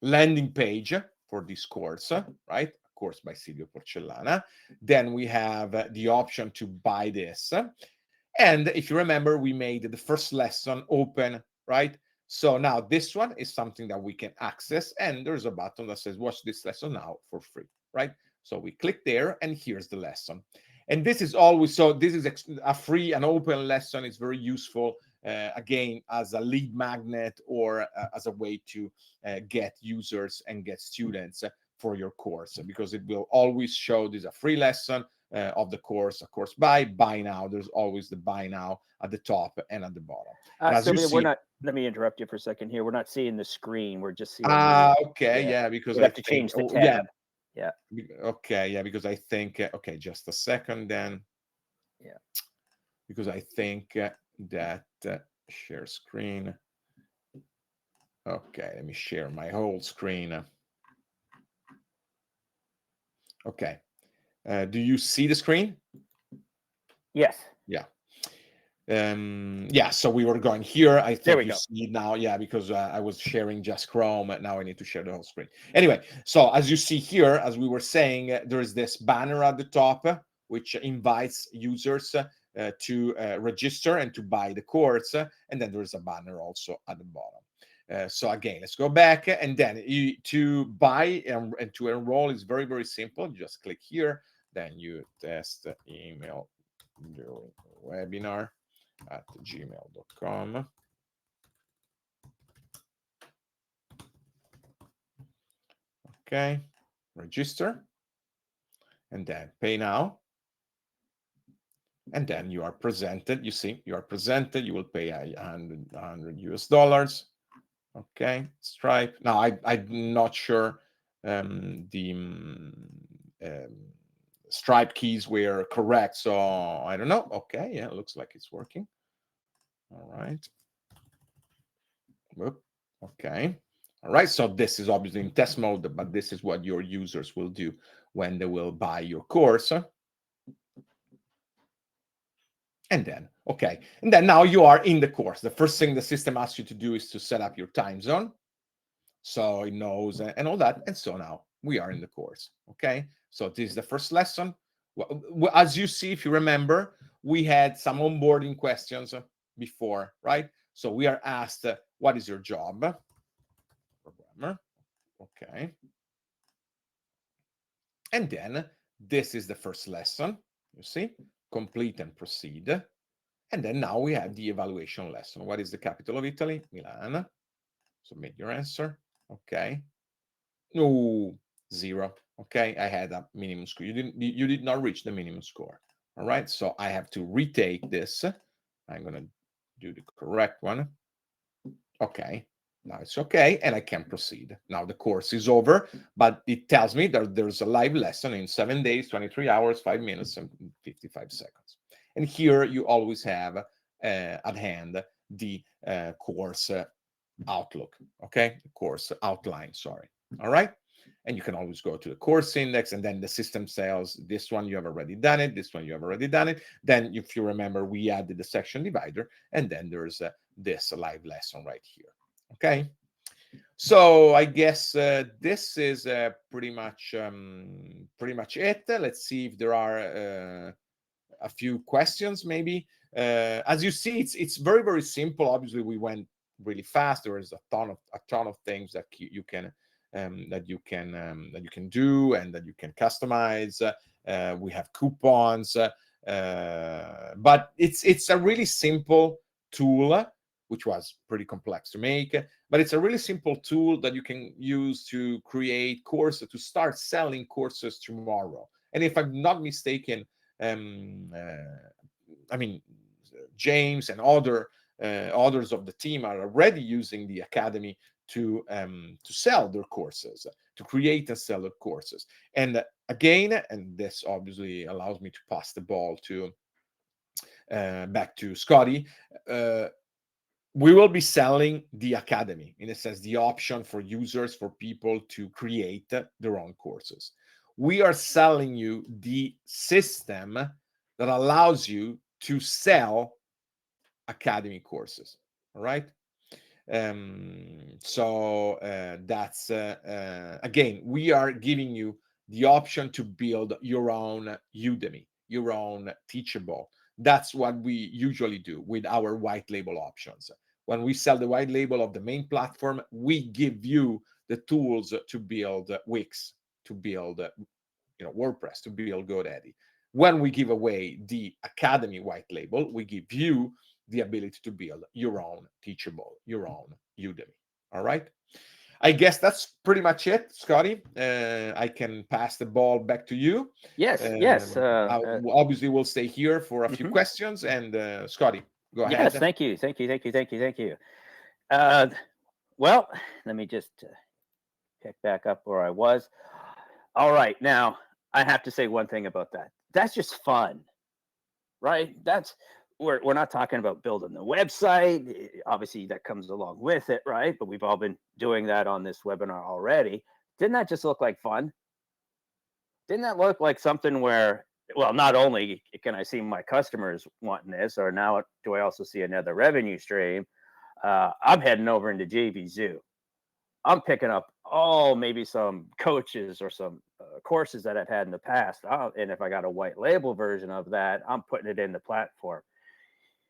landing page for this course, right? Course by Silvio Porcellana. Then we have the option to buy this. And if you remember, we made the first lesson open, right? So now this one is something that we can access, and there's a button that says watch this lesson now for free, right? So we click there and here's the lesson. And this is always, so this is a free and open lesson. It's very useful, again, as a lead magnet or as a way to get users and get students for your course, because it will always show this a free lesson of the course, a course buy now. There's always the buy now at the top and at the bottom. Silvia, we're not, let me interrupt you for a second here. We're not seeing the screen. We're just seeing okay, yeah, because we have to change the tab. Yeah. Okay, yeah, because I think okay, just a second then. Yeah. Because I think that share screen. Okay, let me share my whole screen. Okay. Do you see the screen? Yes. Yeah. Yeah, so we were going here. I think you see it now. Yeah, because I was sharing just Chrome. Now I need to share the whole screen. Anyway, so as you see here, as we were saying, there is this banner at the top, which invites users to register and to buy the course. And then there's a banner also at the bottom. So again, let's go back. And then to buy and to enroll is very, very simple. You just click here. Then you test email during webinar at gmail.com. Okay, register, and then pay now. And then you are presented. You see, you are presented. You will pay $100 US. Okay, Stripe. Now I'm not sure the Stripe keys were correct, so I don't know. Okay, yeah, it looks like it's working. All right. Whoop. Okay. All right. So this is obviously in test mode, but this is what your users will do when they will buy your course. And then, okay. And then now you are in the course. The first thing the system asks you to do is to set up your time zone. So it knows and all that. And so now we are in the course. Okay. So this is the first lesson. As you see, if you remember, we had some onboarding questions before, right? So we are asked, what is your job? Programmer. Okay. And then this is the first lesson. You see, complete and proceed. And then now we have the evaluation lesson. What is the capital of Italy? Milan. Submit your answer. Okay. No, 0. Okay, I had a minimum score. You did not reach the minimum score. All right, so I have to retake this. I'm gonna do the correct one. Okay, now it's okay, and I can proceed. Now the course is over, but it tells me that there's a live lesson in 7 days, 23 hours, 5 minutes, and 55 seconds. And here you always have at hand the course outlook, okay? Course outline, sorry. All right. And you can always go to the course index, and then the system says this one you have already done it, this one you have already done it. Then if you remember, we added the section divider, and then there's this live lesson right here. Okay. So I guess this is pretty much it. Let's see if there are a few questions maybe. As you see, it's very simple. Obviously we went really fast. There is a ton of things that you can do and that you can customize. We have coupons, but it's a really simple tool, which was pretty complex to make, but it's a really simple tool that you can use to create courses, to start selling courses tomorrow. And if I'm not mistaken, I mean, James and others of the team are already using the academy to sell their courses, to create and sell their courses. And again, and this obviously allows me to pass the ball to back to Scotty. We will be selling the academy, in a sense, the option for users, for people to create their own courses. We are selling you the system that allows you to sell academy courses. All right. So that's again, we are giving you the option to build your own Udemy, your own Teachable. That's what we usually do with our white label options. When we sell the white label of the main platform, we give you the tools to build Wix, to build WordPress, to build GoDaddy. When we give away the academy white label, we give you the ability to build your own Teachable, your own Udemy. All right. I guess that's pretty much it, Scotty. I can pass the ball back to you. Yes. Obviously, we'll stay here for a few Mhm. questions. And Scotty, go ahead. Yes, thank you. Well, let me just pick back up where I was. All right, now I have to say one thing about that. That's just fun, right? We're not talking about building the website. Obviously, that comes along with it, right? But we've all been doing that on this webinar already. Didn't that just look like fun? Didn't that look like something where, well, not only can I see my customers wanting this, or now do I also see another revenue stream? I'm heading over into JVZoo. I'm picking up maybe some coaches or some courses that I've had in the past. And if I got a white label version of that, I'm putting it in the platform.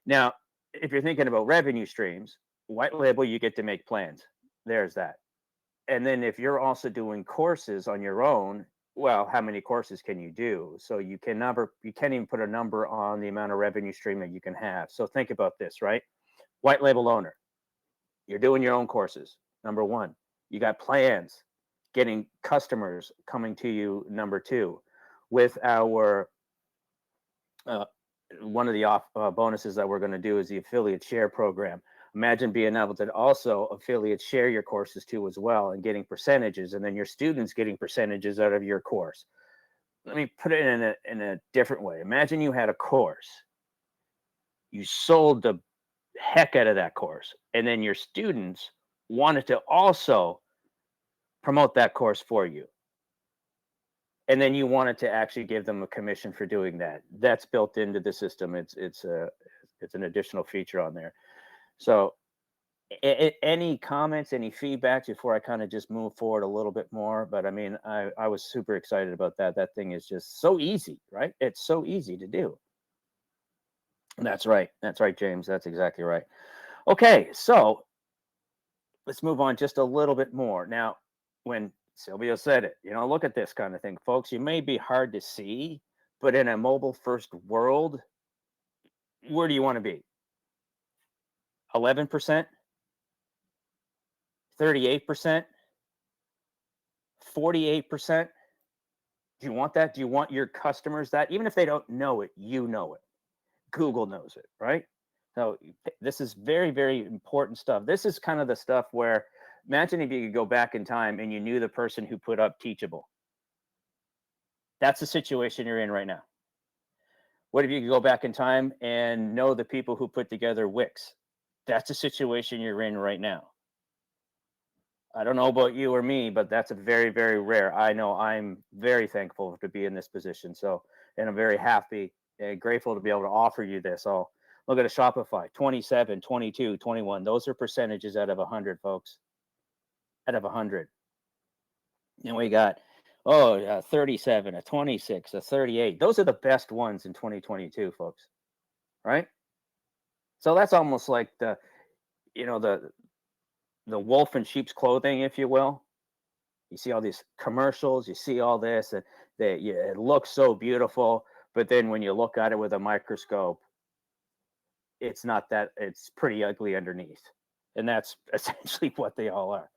Now, if you're thinking about revenue streams, white label, you get to make plans. There's that. And then if you're also doing courses on your own, well, how many courses can you do? So you can't even put a number on the amount of revenue stream that you can have. So think about this, right? White label owner, you're doing your own courses. Number one, you got plans, getting customers coming to you. Number two, with our one of the bonuses that we're going to do is the affiliate share program. Imagine being able to also affiliate share your courses too as well, and getting percentages, and then your students getting percentages out of your course. Let me put it in a different way. Imagine you had a course, you sold the heck out of that course, and then your students wanted to also promote that course for you, and then you wanted to actually give them a commission for doing that. That's built into the system. It's an additional feature on there. So any comments, any feedbacks before I kind of just move forward a little bit more? But I mean, I was super excited about that. That thing is just so easy, right? It's so easy to do. That's right, James. That's exactly right. Okay, so let's move on just a little bit more. Now, when Silvio said it, look at this kind of thing, folks. You may be hard to see, but in a mobile first world, where do you want to be? 11%? 38%? 48%? Do you want that? Do you want your customers that? Even if they don't know it, you know it. Google knows it, right? So this is very, very important stuff. This is kind of the stuff where, imagine if you could go back in time and you knew the person who put up Teachable. That's the situation you're in right now. What if you could go back in time and know the people who put together Wix? That's the situation you're in right now. I don't know about you or me, but that's a very, very rare. I know I'm very thankful to be in this position. So, and I'm very happy and grateful to be able to offer you this. So look at a Shopify, 27, 22, 21. Those are percentages out of 100, folks. Out of 100. And we got, 37, a 26, a 38. Those are the best ones in 2022, folks. Right? So that's almost like the wolf in sheep's clothing, if you will. You see all these commercials, you see all this, and it looks so beautiful. But then when you look at it with a microscope, it's not that, it's pretty ugly underneath. And that's essentially what they all are.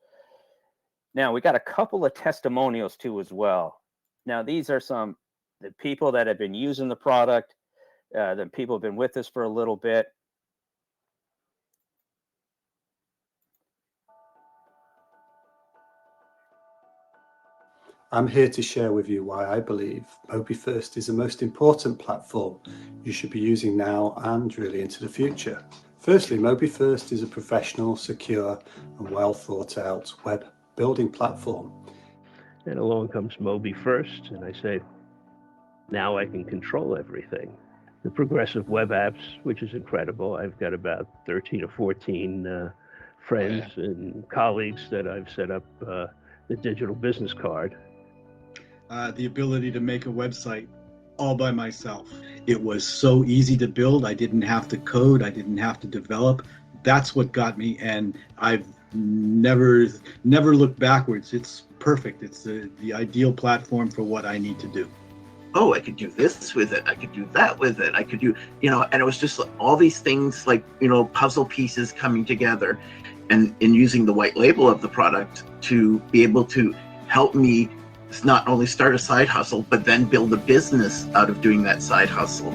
Now, we got a couple of testimonials too as well. Now, these are some the people that have been using the product, the people have been with us for a little bit. I'm here to share with you why I believe MobiFirst is the most important platform you should be using now and really into the future. Firstly, MobiFirst is a professional, secure and well thought out web building platform. And along comes MobiFirst, and I say, now I can control everything. The progressive web apps, which is incredible. I've got about 13 or 14 friends and colleagues that I've set up the digital business card. The ability to make a website all by myself. It was so easy to build. I didn't have to code. I didn't have to develop. That's what got me, and I've never looked backwards. It's perfect. It's the ideal platform for what I need to do. Oh, I could do this with it. I could do that with it. I could do, and it was just all these things like, puzzle pieces coming together, and in using the white label of the product to be able to help me not only start a side hustle, but then build a business out of doing that side hustle.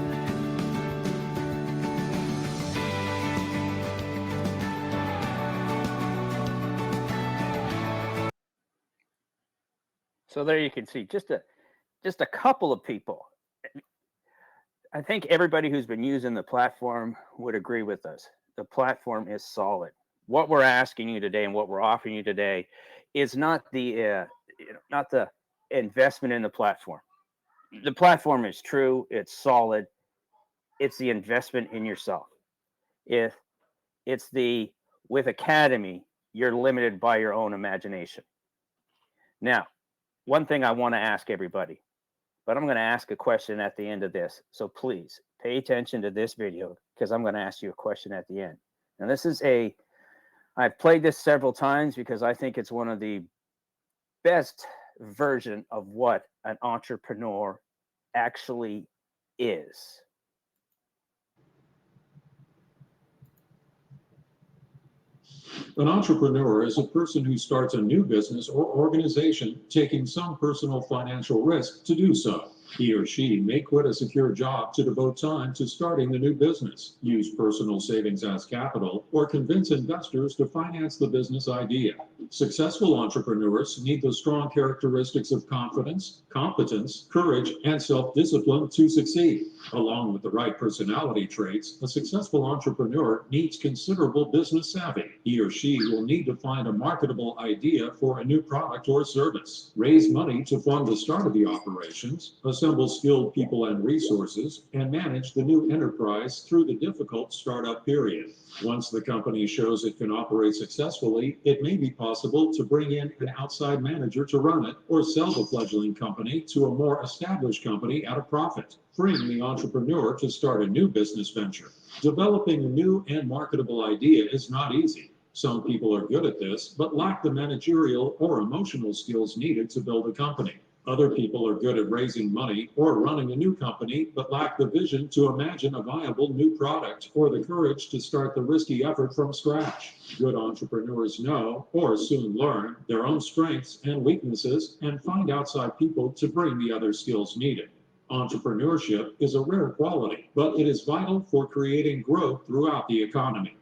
So there you can see just a couple of people. I think everybody who's been using the platform would agree with us. The platform is solid. What we're asking you today and what we're offering you today is not the investment in the platform. The platform is true. It's solid. It's the investment in yourself. If it's with Academy, you're limited by your own imagination. Now, one thing I want to ask everybody, but I'm going to ask a question at the end of this. So please pay attention to this video because I'm going to ask you a question at the end. Now, I've played this several times because I think it's one of the best version of what an entrepreneur actually is. An entrepreneur is a person who starts a new business or organization taking some personal financial risk to do so. He or she may quit a secure job to devote time to starting the new business, use personal savings as capital, or convince investors to finance the business idea. Successful entrepreneurs need the strong characteristics of confidence, competence, courage, and self-discipline to succeed. Along with the right personality traits, a successful entrepreneur needs considerable business savvy. He or she will need to find a marketable idea for a new product or service, raise money to fund the start of the operations, assemble skilled people and resources, and manage the new enterprise through the difficult startup period. Once the company shows it can operate successfully, it may be possible to bring in an outside manager to run it or sell the fledgling company to a more established company at a profit, freeing the entrepreneur to start a new business venture. Developing a new and marketable idea is not easy. Some people are good at this, but lack the managerial or emotional skills needed to build a company. Other people are good at raising money or running a new company, but lack the vision to imagine a viable new product or the courage to start the risky effort from scratch. Good entrepreneurs know, or soon learn, their own strengths and weaknesses and find outside people to bring the other skills needed. Entrepreneurship is a rare quality, but it is vital for creating growth throughout the economy.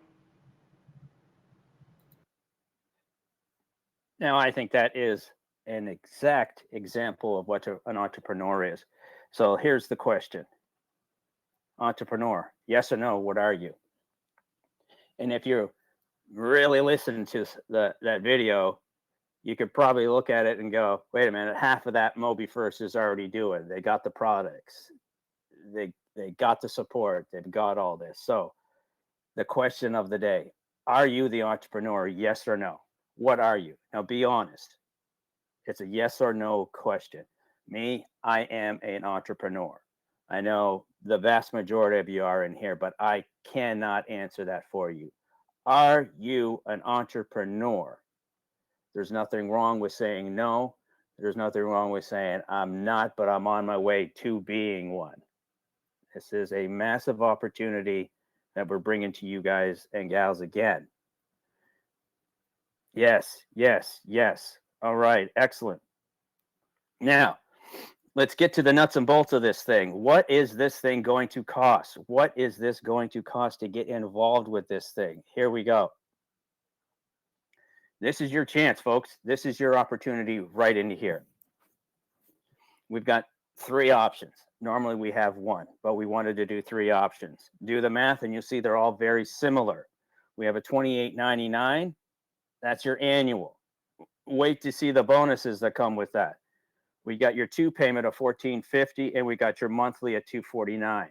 Now, I think that is an exact example of what an entrepreneur is. So here's the question. Entrepreneur, yes or no, what are you? And if you really listen to that video, you could probably look at it and go, wait a minute, half of that MobiFirst is already doing. They got the products. They got the support. They've got all this. So the question of the day, are you the entrepreneur? Yes or no? What are you? Now be honest. It's a yes or no question. Me, I am an entrepreneur. I know the vast majority of you are in here, but I cannot answer that for you. Are you an entrepreneur? There's nothing wrong with saying no. There's nothing wrong with saying I'm not, but I'm on my way to being one. This is a massive opportunity that we're bringing to you guys and gals again. Yes, yes, yes. All right, excellent. Now, let's get to the nuts and bolts of this thing. What is this thing going to cost? What is this going to cost to get involved with this thing? Here we go. This is your chance, folks. This is your opportunity right into here. We've got 3 options. Normally we have 1, but we wanted to do 3 options. Do the math and you'll see they're all very similar. We have a $28.99. That's your annual. Wait to see the bonuses that come with that. We got your 2 payment of $14.50 and we got your monthly at $249.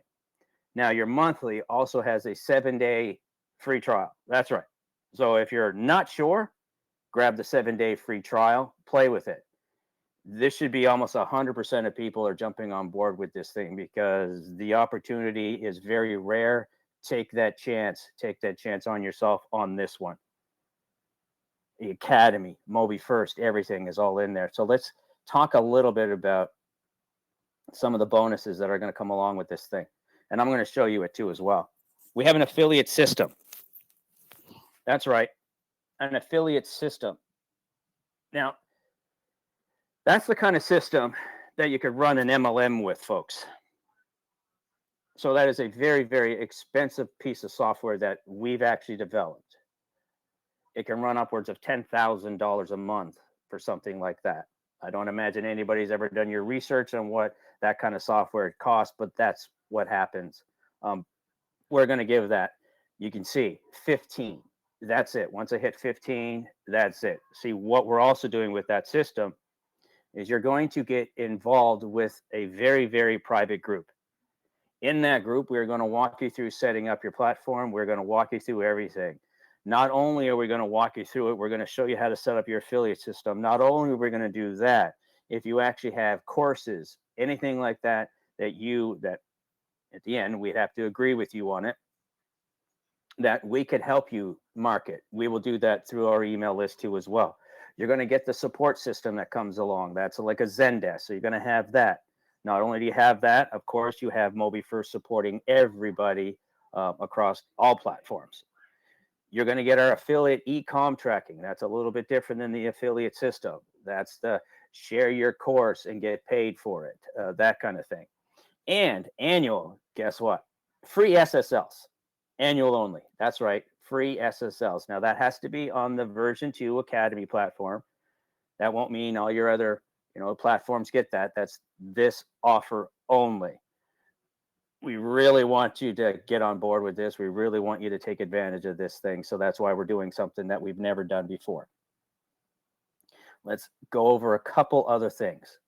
Now your monthly also has a 7-day free trial. That's right. So if you're not sure, grab the 7-day free trial, play with it. This should be almost 100% of people are jumping on board with this thing because the opportunity is very rare. Take that chance. Take that chance on yourself on this one. The Academy, MobiFirst, everything is all in there. So let's talk a little bit about some of the bonuses that are going to come along with this thing. And I'm going to show you it too as well. We have an affiliate system. That's right. An affiliate system. Now, that's the kind of system that you could run an MLM with, folks. So that is a very, very expensive piece of software that we've actually developed. It can run upwards of $10,000 a month for something like that. I don't imagine anybody's ever done your research on what that kind of software costs, but that's what happens. We're going to give that, you can see, 15. That's it. Once I hit 15, that's it. See, what we're also doing with that system is you're going to get involved with a very, very private group. In that group, we're going to walk you through setting up your platform. We're going to walk you through everything. Not only are we going to walk you through it, we're going to show you how to set up your affiliate system. Not only are we going to do that, if you actually have courses, anything like that, that at the end, we'd have to agree with you on it, that we could help you market. We will do that through our email list too as well. You're going to get the support system that comes along. That's like a Zendesk. So you're going to have that. Not only do you have that, of course, you have MobiFirst supporting everybody across all platforms. You're going to get our affiliate e-com tracking. That's a little bit different than the affiliate system. That's the share your course and get paid for it, that kind of thing. And annual, guess what? Free SSLs, annual only. That's right, free SSLs. Now that has to be on the version 2 Academy platform. That won't mean all your other, platforms get that. That's this offer only. We really want you to get on board with this. We really want you to take advantage of this thing. So that's why we're doing something that we've never done before. Let's go over a couple other things.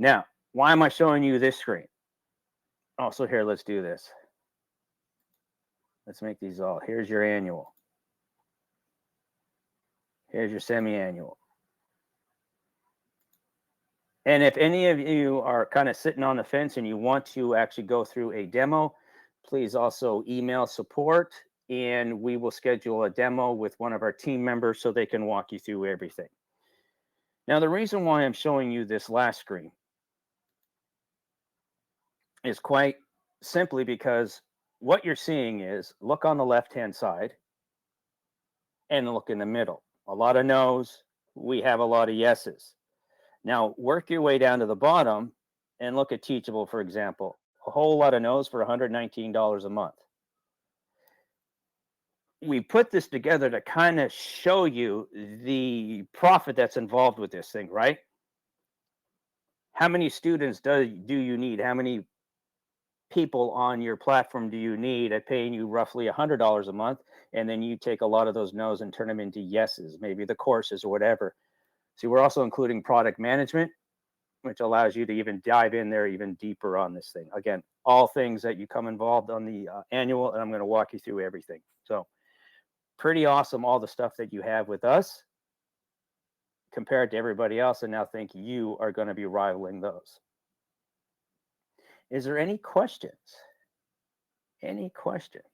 Now, why am I showing you this screen? Also here, let's do this. Let's make these all. Here's your annual. Here's your semi-annual. And if any of you are kind of sitting on the fence and you want to actually go through a demo, please also email support and we will schedule a demo with one of our team members so they can walk you through everything. Now, the reason why I'm showing you this last screen is quite simply because what you're seeing is, look on the left-hand side and look in the middle. A lot of no's, we have a lot of yeses. Now, work your way down to the bottom and look at Teachable, for example. A whole lot of no's for $119 a month. We put this together to kind of show you the profit that's involved with this thing, right? How many students do you need? How many people on your platform do you need at paying you roughly $100 a month? And then you take a lot of those no's and turn them into yeses, maybe the courses or whatever. See, we're also including product management, which allows you to even dive in there even deeper on this thing. Again, all things that you come involved on the annual, and I'm going to walk you through everything. So pretty awesome, all the stuff that you have with us compared to everybody else. And now think you are going to be rivaling those. Is there any questions? Any questions?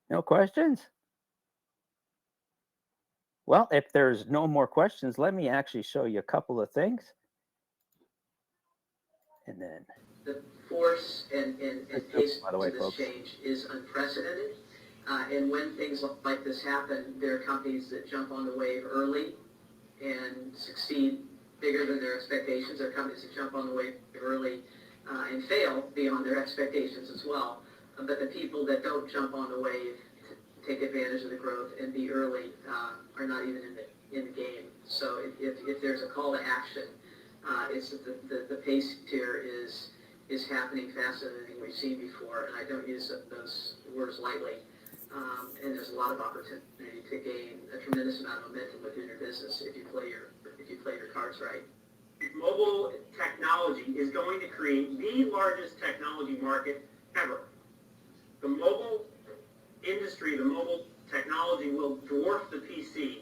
No questions? Well, if there's no more questions, let me actually show you a couple of things. And then the force and pace by the way, of this folks, change is unprecedented. And when things like this happen, there are companies that jump on the wave early and succeed bigger than their expectations. There are companies that jump on the wave early and fail beyond their expectations as well. But the people that don't jump on the wave, take advantage of the growth and be early, are not even in the game. So if there's a call to action, it's that the pace here is happening faster than anything we've seen before, and I don't use those words lightly. And there's a lot of opportunity to gain a tremendous amount of momentum within your business if you play your cards right. Mobile technology is going to create the largest technology market ever. The mobile industry, the mobile technology will dwarf the PC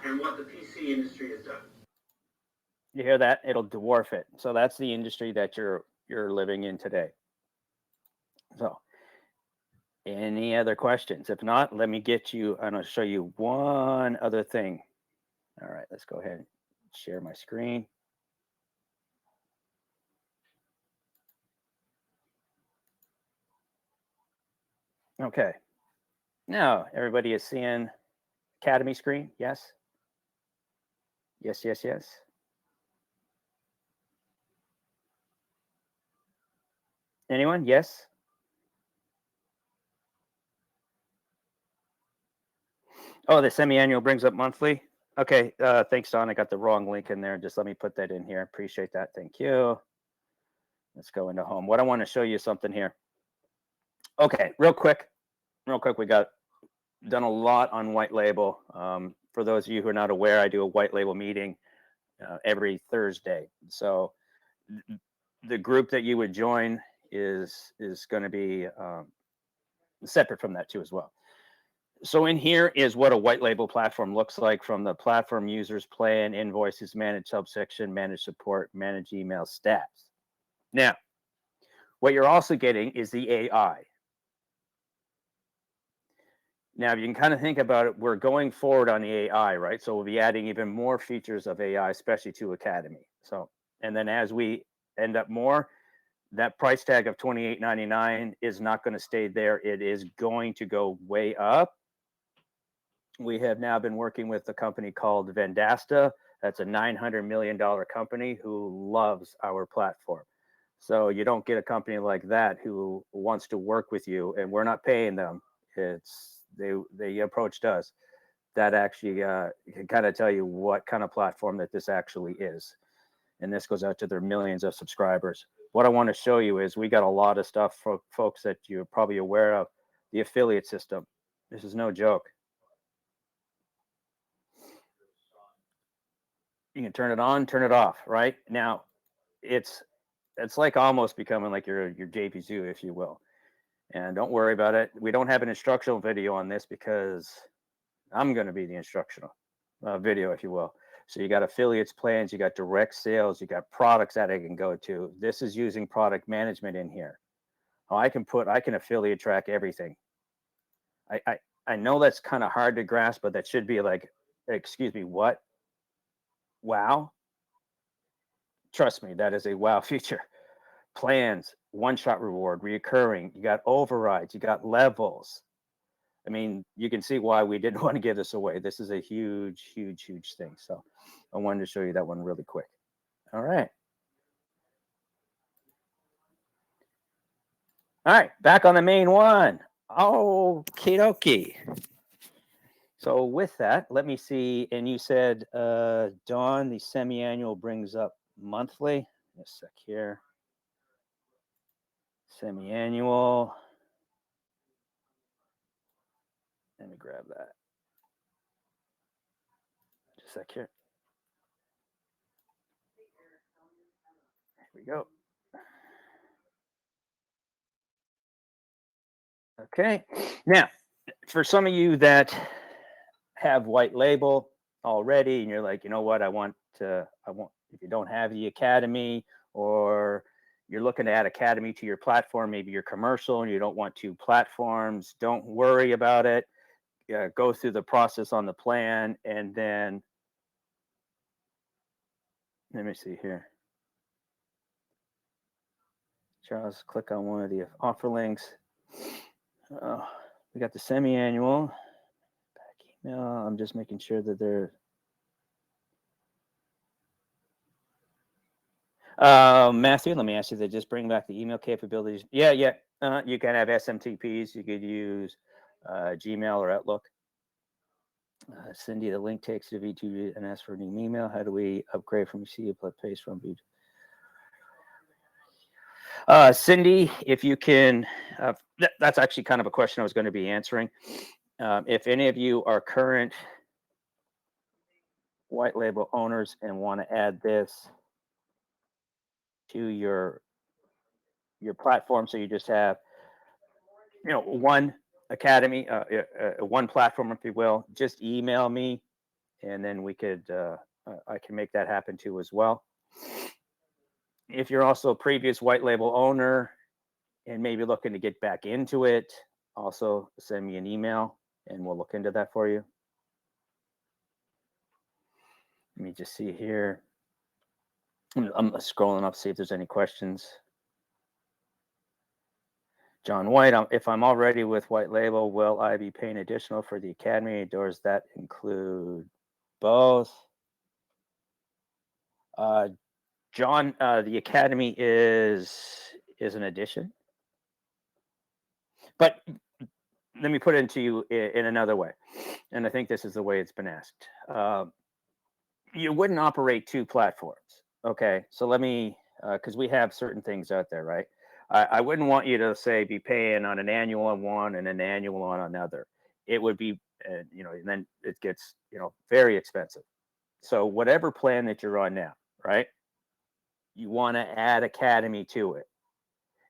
and what the PC industry has done. you hear that? It'll dwarf it. So that's the industry that you're living in today. So any other questions? If not, let me get you, I'm going to show you one other thing. All right, let's go ahead and share my screen. Okay. Now everybody is seeing Academy screen. Yes. Yes, yes, yes. Anyone? Yes. Oh, the semi-annual brings up monthly. Okay. Thanks, Don. I got the wrong link in there. Just let me put that in here. Appreciate that. Thank you. Let's go into home. What I want to show you something here. Okay, real quick. We got done a lot on white label. For those of you who are not aware, I do a white label meeting every Thursday. So the group that you would join is going to be separate from that too as well. So in here is what a white label platform looks like, from the platform users, plan, invoices, manage subsection, manage support, manage email, stats. Now, what you're also getting is the AI. Now, if you can kind of think about it, we're going forward on the AI, right? So we'll be adding even more features of AI, especially to Academy. So, and then as we end up more, that price tag of $28.99 is not going to stay there. It is going to go way up. We have now been working with a company called Vendasta. That's a $900 million company who loves our platform. So you don't get a company like that who wants to work with you, and we're not paying them. It's they approached us. That actually can kind of tell you what kind of platform that this actually is. And this goes out to their millions of subscribers. What I want to show you is we got a lot of stuff for folks that you're probably aware of. The affiliate system. This is no joke. You can turn it on, turn it off. Right now, it's like almost becoming like your JP Zoo, if you will. And don't worry about it. We don't have an instructional video on this because I'm going to be the instructional video, if you will. So you got affiliates plans, you got direct sales, you got products that I can go to. This is using product management in here. I can affiliate track everything. I know that's kind of hard to grasp, but that should be like, excuse me, what? Wow. Trust me, that is a wow feature. Plans, one-shot reward, reoccurring. You got overrides, you got levels. I mean, you can see why we didn't want to give this away. This is a huge, huge, huge thing. So I wanted to show you that one really quick. All right. All right, back on the main one. Okie dokie. So with that, let me see. And you said, Dawn, the semi-annual brings up monthly. Just a sec here. Semi-annual. Let me grab that. Just a sec here. Here we go. Okay. Now, for some of you that have white label already, and you're like, you know what, I want, if you don't have the Academy, or you're looking to add Academy to your platform, maybe you're commercial and you don't want two platforms, don't worry about it. Go through the process on the plan, and then let me see here. Charles, click on one of the offer links. We got the semi-annual. Back email. I'm just making sure that they're. Matthew, let me ask you to just bring back the email capabilities. Yeah. You can have SMTPs. You could use Gmail or Outlook. Cindy, the link takes to V2 and ask for a new email. How do we upgrade from C to paste from V2? Cindy, if you can, that's actually kind of a question I was going to be answering. If any of you are current white label owners and want to add this to your platform, so you just have, one Academy, one platform, if you will, just email me, and then we could, I can make that happen too as well. If you're also a previous white label owner and maybe looking to get back into it, also send me an email and we'll look into that for you. Let me just see here. I'm scrolling up, see if there's any questions. John White, if I'm already with white label, will I be paying additional for the Academy, or does that include both? John, the Academy is an addition, but let me put it into you in another way, and I think this is the way it's been asked. You wouldn't operate two platforms, okay? So let me, because we have certain things out there, right? I wouldn't want you to say be paying on an annual on one and an annual on another. It would be, and then it gets, very expensive. So whatever plan that you're on now, right? You want to add Academy to it.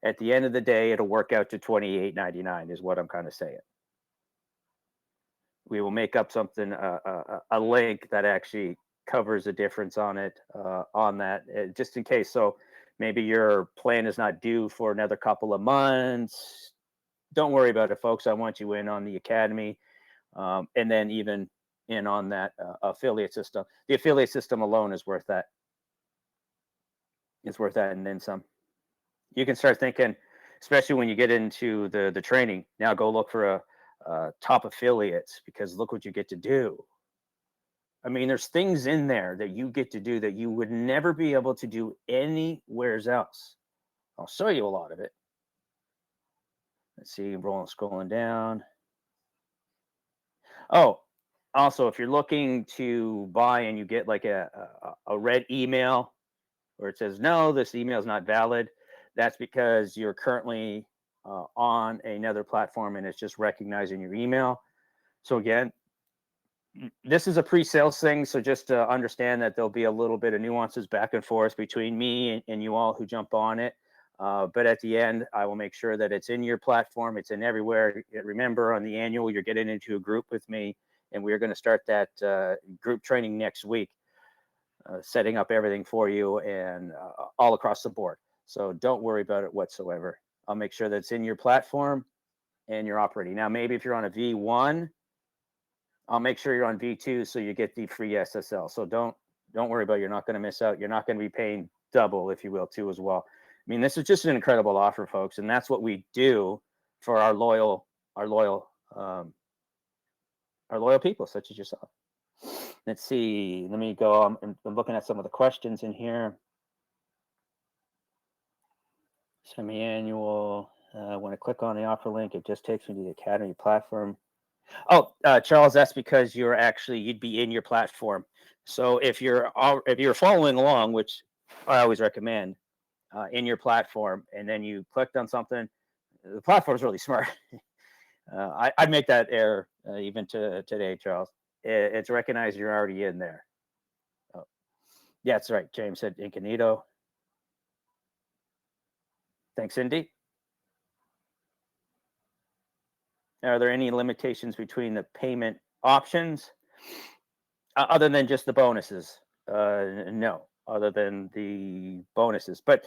At the end of the day, it'll work out to $28.99 is what I'm kind of saying. We will make up something, a link that actually covers the difference on it, on that, just in case. So maybe your plan is not due for another couple of months. Don't worry about it, folks. I want you in on the Academy, and then even in on that affiliate system. The affiliate system alone is worth that. It's worth that and then some. You can start thinking, especially when you get into the training. Now go look for a top affiliates, because look what you get to do. I mean, there's things in there that you get to do that you would never be able to do anywhere else. I'll show you a lot of it. Let's see, scrolling down. Oh, also, if you're looking to buy and you get like a red email where it says, no, this email is not valid, that's because you're currently on another platform and it's just recognizing your email. So again, this is a pre-sales thing, so just understand that there'll be a little bit of nuances back and forth between me and you all who jump on it. But at the end, I will make sure that it's in your platform, it's in everywhere. Remember, on the annual, you're getting into a group with me, and we're going to start that group training next week, setting up everything for you and all across the board. So don't worry about it whatsoever. I'll make sure that it's in your platform, and you're operating. Now, maybe if you're on a V1, I'll make sure you're on V2 so you get the free SSL. So don't worry about it. You're not going to miss out. You're not going to be paying double, if you will, too, as well. I mean, this is just an incredible offer, folks, and that's what we do for our loyal people, such as yourself. Let's see. Let me go. I'm looking at some of the questions in here. Semi-annual. When I click on the offer link, it just takes me to the Academy platform. Oh, Charles, that's because you'd be in your platform. So if you're following along, which I always recommend, in your platform, and then you clicked on something, the platform's really smart. I'd make that error even today, Charles. It's recognized you're already in there. Oh, yeah, that's right. James said incognito. Thanks, Cindy. Are there any limitations between the payment options other than just the bonuses? No, other than the bonuses. But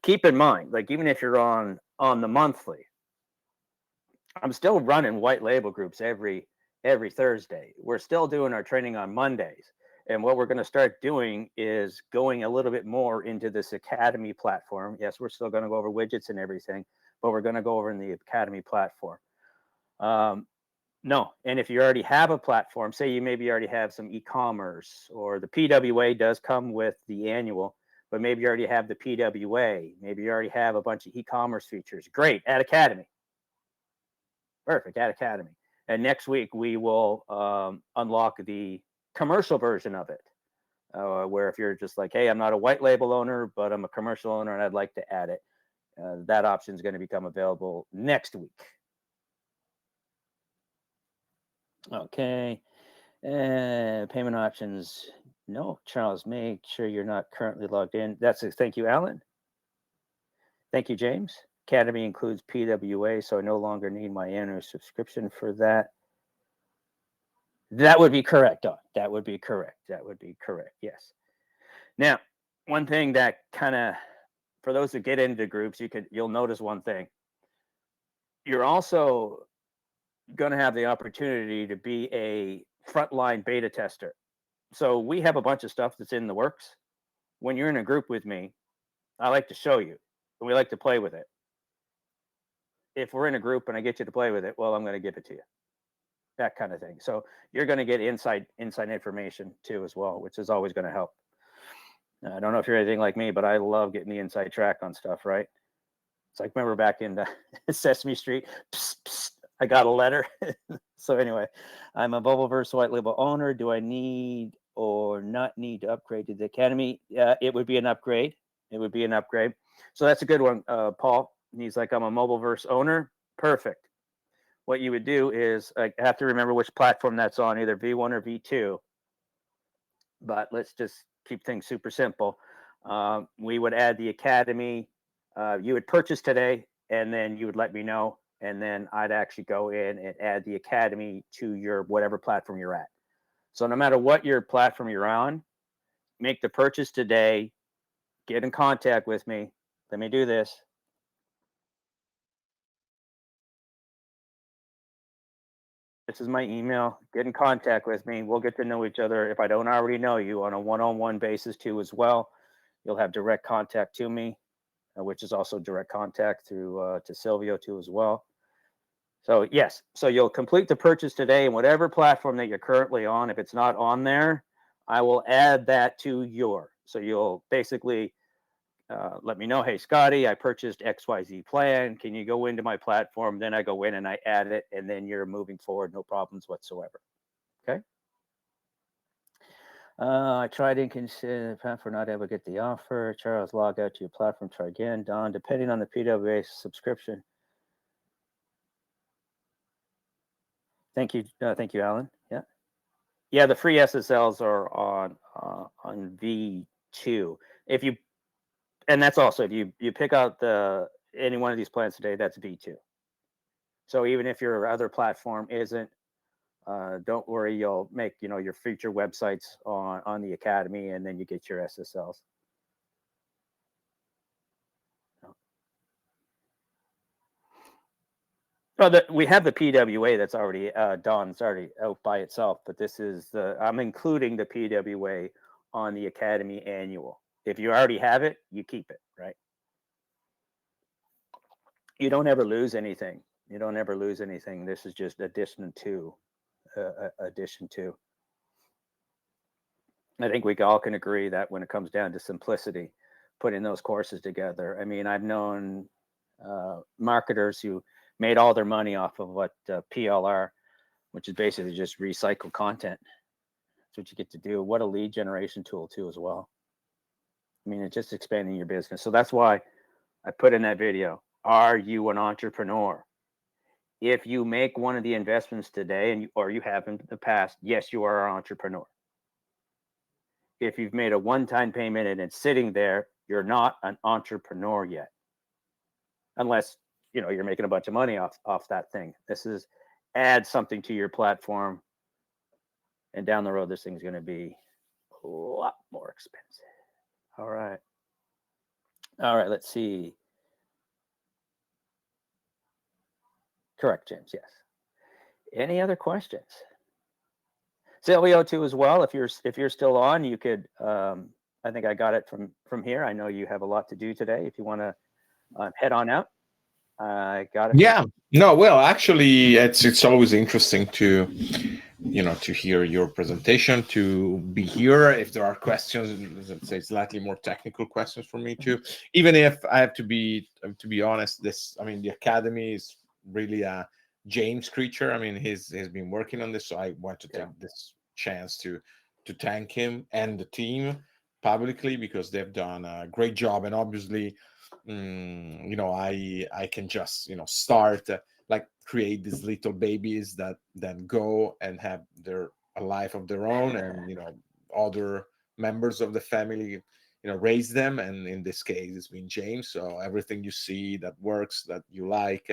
keep in mind, like even if you're on the monthly, I'm still running white label groups every Thursday. We're still doing our training on Mondays. And what we're going to start doing is going a little bit more into this Academy platform. Yes, we're still going to go over widgets and everything, but we're going to go over in the Academy platform. No, and if you already have a platform, say you maybe already have some e-commerce, or the PWA does come with the annual, but maybe you already have the PWA, maybe you already have a bunch of e-commerce features. Great, add Academy. Perfect, add Academy. And next week we will unlock the commercial version of it, where if you're just like, hey, I'm not a white label owner, but I'm a commercial owner and I'd like to add it, that option is going to become available next week. Okay, payment options. No, Charles, make sure you're not currently logged in. Thank you, Alan. Thank you, James. Academy includes PWA, so I no longer need my annual subscription for that. That would be correct, Don. That would be correct. Yes. Now, one thing that kind of, for those who get into groups, you'll notice one thing. You're also going to have the opportunity to be a frontline beta tester. So we have a bunch of stuff that's in the works. When you're in a group with me, I like to show you, and we like to play with it. If we're in a group and I get you to play with it, well, I'm going to give it to you. That kind of thing. So you're going to get inside information too as well, which is always going to help. I don't know if you're anything like me, but I love getting the inside track on stuff, right? It's like, remember back in Sesame Street, psst, psst, I got a letter. So anyway, I'm a Bubbleverse white label owner. Do I need or not need to upgrade to the Academy? It would be an upgrade. It would be an upgrade. So that's a good one, Paul. He's like, I'm a Mobileverse owner. Perfect. What you would do is, I have to remember which platform that's on, either V1 or V2. But let's just keep things super simple. We would add the Academy. You would purchase today, and then you would let me know. And then I'd actually go in and add the Academy to your whatever platform you're at. So no matter what your platform you're on, make the purchase today, get in contact with me. Let me do this. This is my email. Get in contact with me. We'll get to know each other. If I don't already know you, on a one-on-one basis too as well. You'll have direct contact to me, which is also direct contact through to Silvio too as well. So yes, so you'll complete the purchase today, and whatever platform that you're currently on, if it's not on there, I will add that to your. So you'll basically let me know, hey, Scotty, I purchased XYZ plan. Can you go into my platform? Then I go in and I add it, and then you're moving forward, no problems whatsoever. Okay. I tried and consider platform not able to get the offer. Charles, log out to your platform. Try again. Don, depending on the PWA subscription. Thank you, Alan. Yeah. The free SSLs are on V2. And that's also, if you pick out any one of these plans today, that's V2. So even if your other platform isn't, don't worry, you'll make your future websites on the Academy, and then you get your SSLs. Oh, we have the PWA that's already done. It's already out by itself, but this is I'm including the PWA on the Academy Annual. If you already have it, you keep it, right? You don't ever lose anything. You don't ever lose anything. This is just addition to. I think we all can agree that when it comes down to simplicity, putting those courses together. I mean, I've known marketers who made all their money off of what PLR, which is basically just recycled content. That's what you get to do. What a lead generation tool too, as well. I mean, it's just expanding your business. So that's why I put in that video. Are you an entrepreneur? If you make one of the investments today, or you have in the past, yes, you are an entrepreneur. If you've made a one-time payment and it's sitting there, you're not an entrepreneur yet, unless you're making a bunch of money off that thing. This is add something to your platform, and down the road, this thing's going to be a lot more expensive. All right. Let's see. Correct, James. Yes. Any other questions? Silvio too as well. If you're still on, you could. I think I got it from here. I know you have a lot to do today. If you want to head on out, I got it. Yeah. No. Well, actually, it's always interesting to hear your presentation, to be here. If there are questions, let's say slightly more technical questions for me too. Even if I have to be honest, the Academy is really a James creature. I mean, he's been working on this, so I want to take this chance to thank him and the team publicly, because they've done a great job. And obviously, I can just start like create these little babies that then go and have a life of their own, and other members of the family raise them. And in this case, it's been James. So everything you see that works, that you like,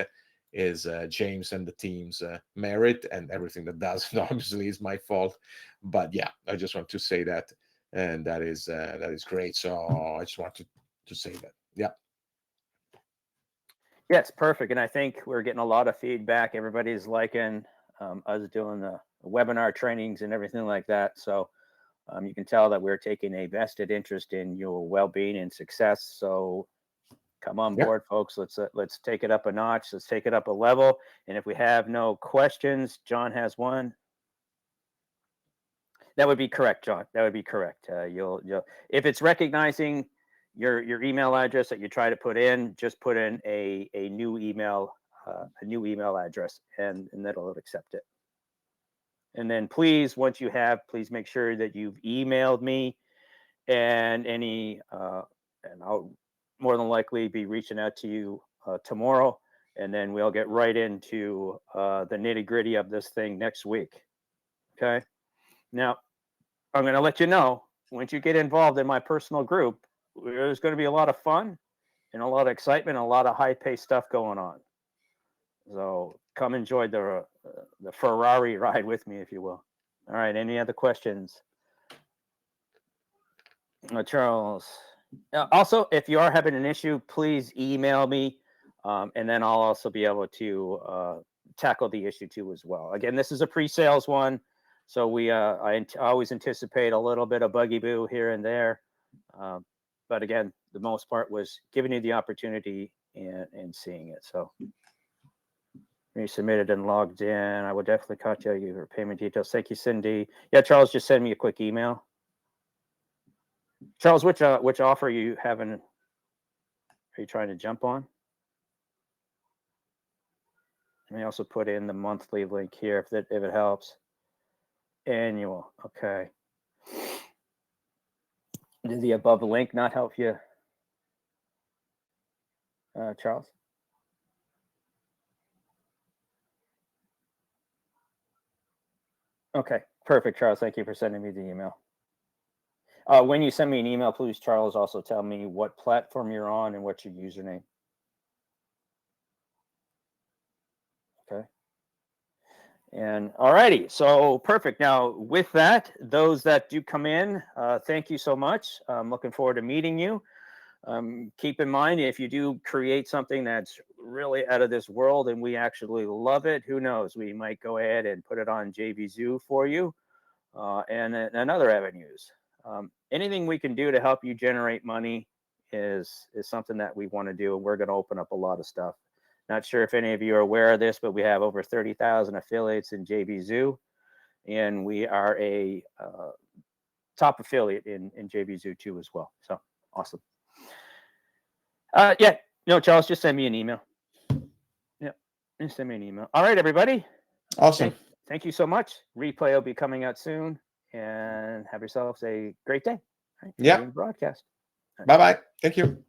is James and the team's merit, and everything that doesn't obviously is my fault. But yeah, I just want to say that, and that is great. So I just want to say that. Yeah. Yeah, it's perfect. And I think we're getting a lot of feedback. Everybody's liking us doing the webinar trainings and everything like that. So you can tell that we're taking a vested interest in your well-being and success. So come on board, folks. Let's take it up a notch. Let's take it up a level. And if we have no questions, John has one. That would be correct, John. That would be correct. You'll if it's recognizing your email address that you try to put in, just put in a new email address, and that'll accept it. And then please, once you have, please make sure that you've emailed me, and and I'll more than likely be reaching out to you tomorrow, and then we'll get right into the nitty-gritty of this thing next week. Okay. Now, I'm going to let you know, once you get involved in my personal group, there's going to be a lot of fun and a lot of excitement and a lot of high-paced stuff going on. So come enjoy the Ferrari ride with me, if you will. All right. Any other questions? Charles. Also, if you are having an issue, please email me, and then I'll also be able to tackle the issue too as well. Again, this is a pre-sales one, so I always anticipate a little bit of buggy boo here and there, but again, the most part was giving you the opportunity and seeing it. So you submitted and logged in. I will definitely contact you your payment details. Thank you, Cindy. Yeah, Charles, just send me a quick email. Charles, which offer are you having? Are you trying to jump on? Let me also put in the monthly link here if it helps. Annual, okay. Did the above link not help you, Charles? Okay, perfect, Charles. Thank you for sending me the email. When you send me an email, please, Charles, also tell me what platform you're on and what's your username. Okay. And all righty, so perfect. Now, with that, those that do come in, thank you so much. I'm looking forward to meeting you. Keep in mind, if you do create something that's really out of this world and we actually love it, who knows, we might go ahead and put it on JVZoo for you, and other avenues. Anything we can do to help you generate money is something that we want to do, and we're going to open up a lot of stuff. Not sure if any of you are aware of this, but we have over 30,000 affiliates in JVZoo, and we are a top affiliate in JVZoo too as well. So awesome. Yeah, no, Charles, just send me an email. Yeah, just send me an email. All right, everybody. Awesome. Thank you so much. Replay will be coming out soon, and have yourselves a great day. Right, yeah. broadcast. Bye-bye. Thank you.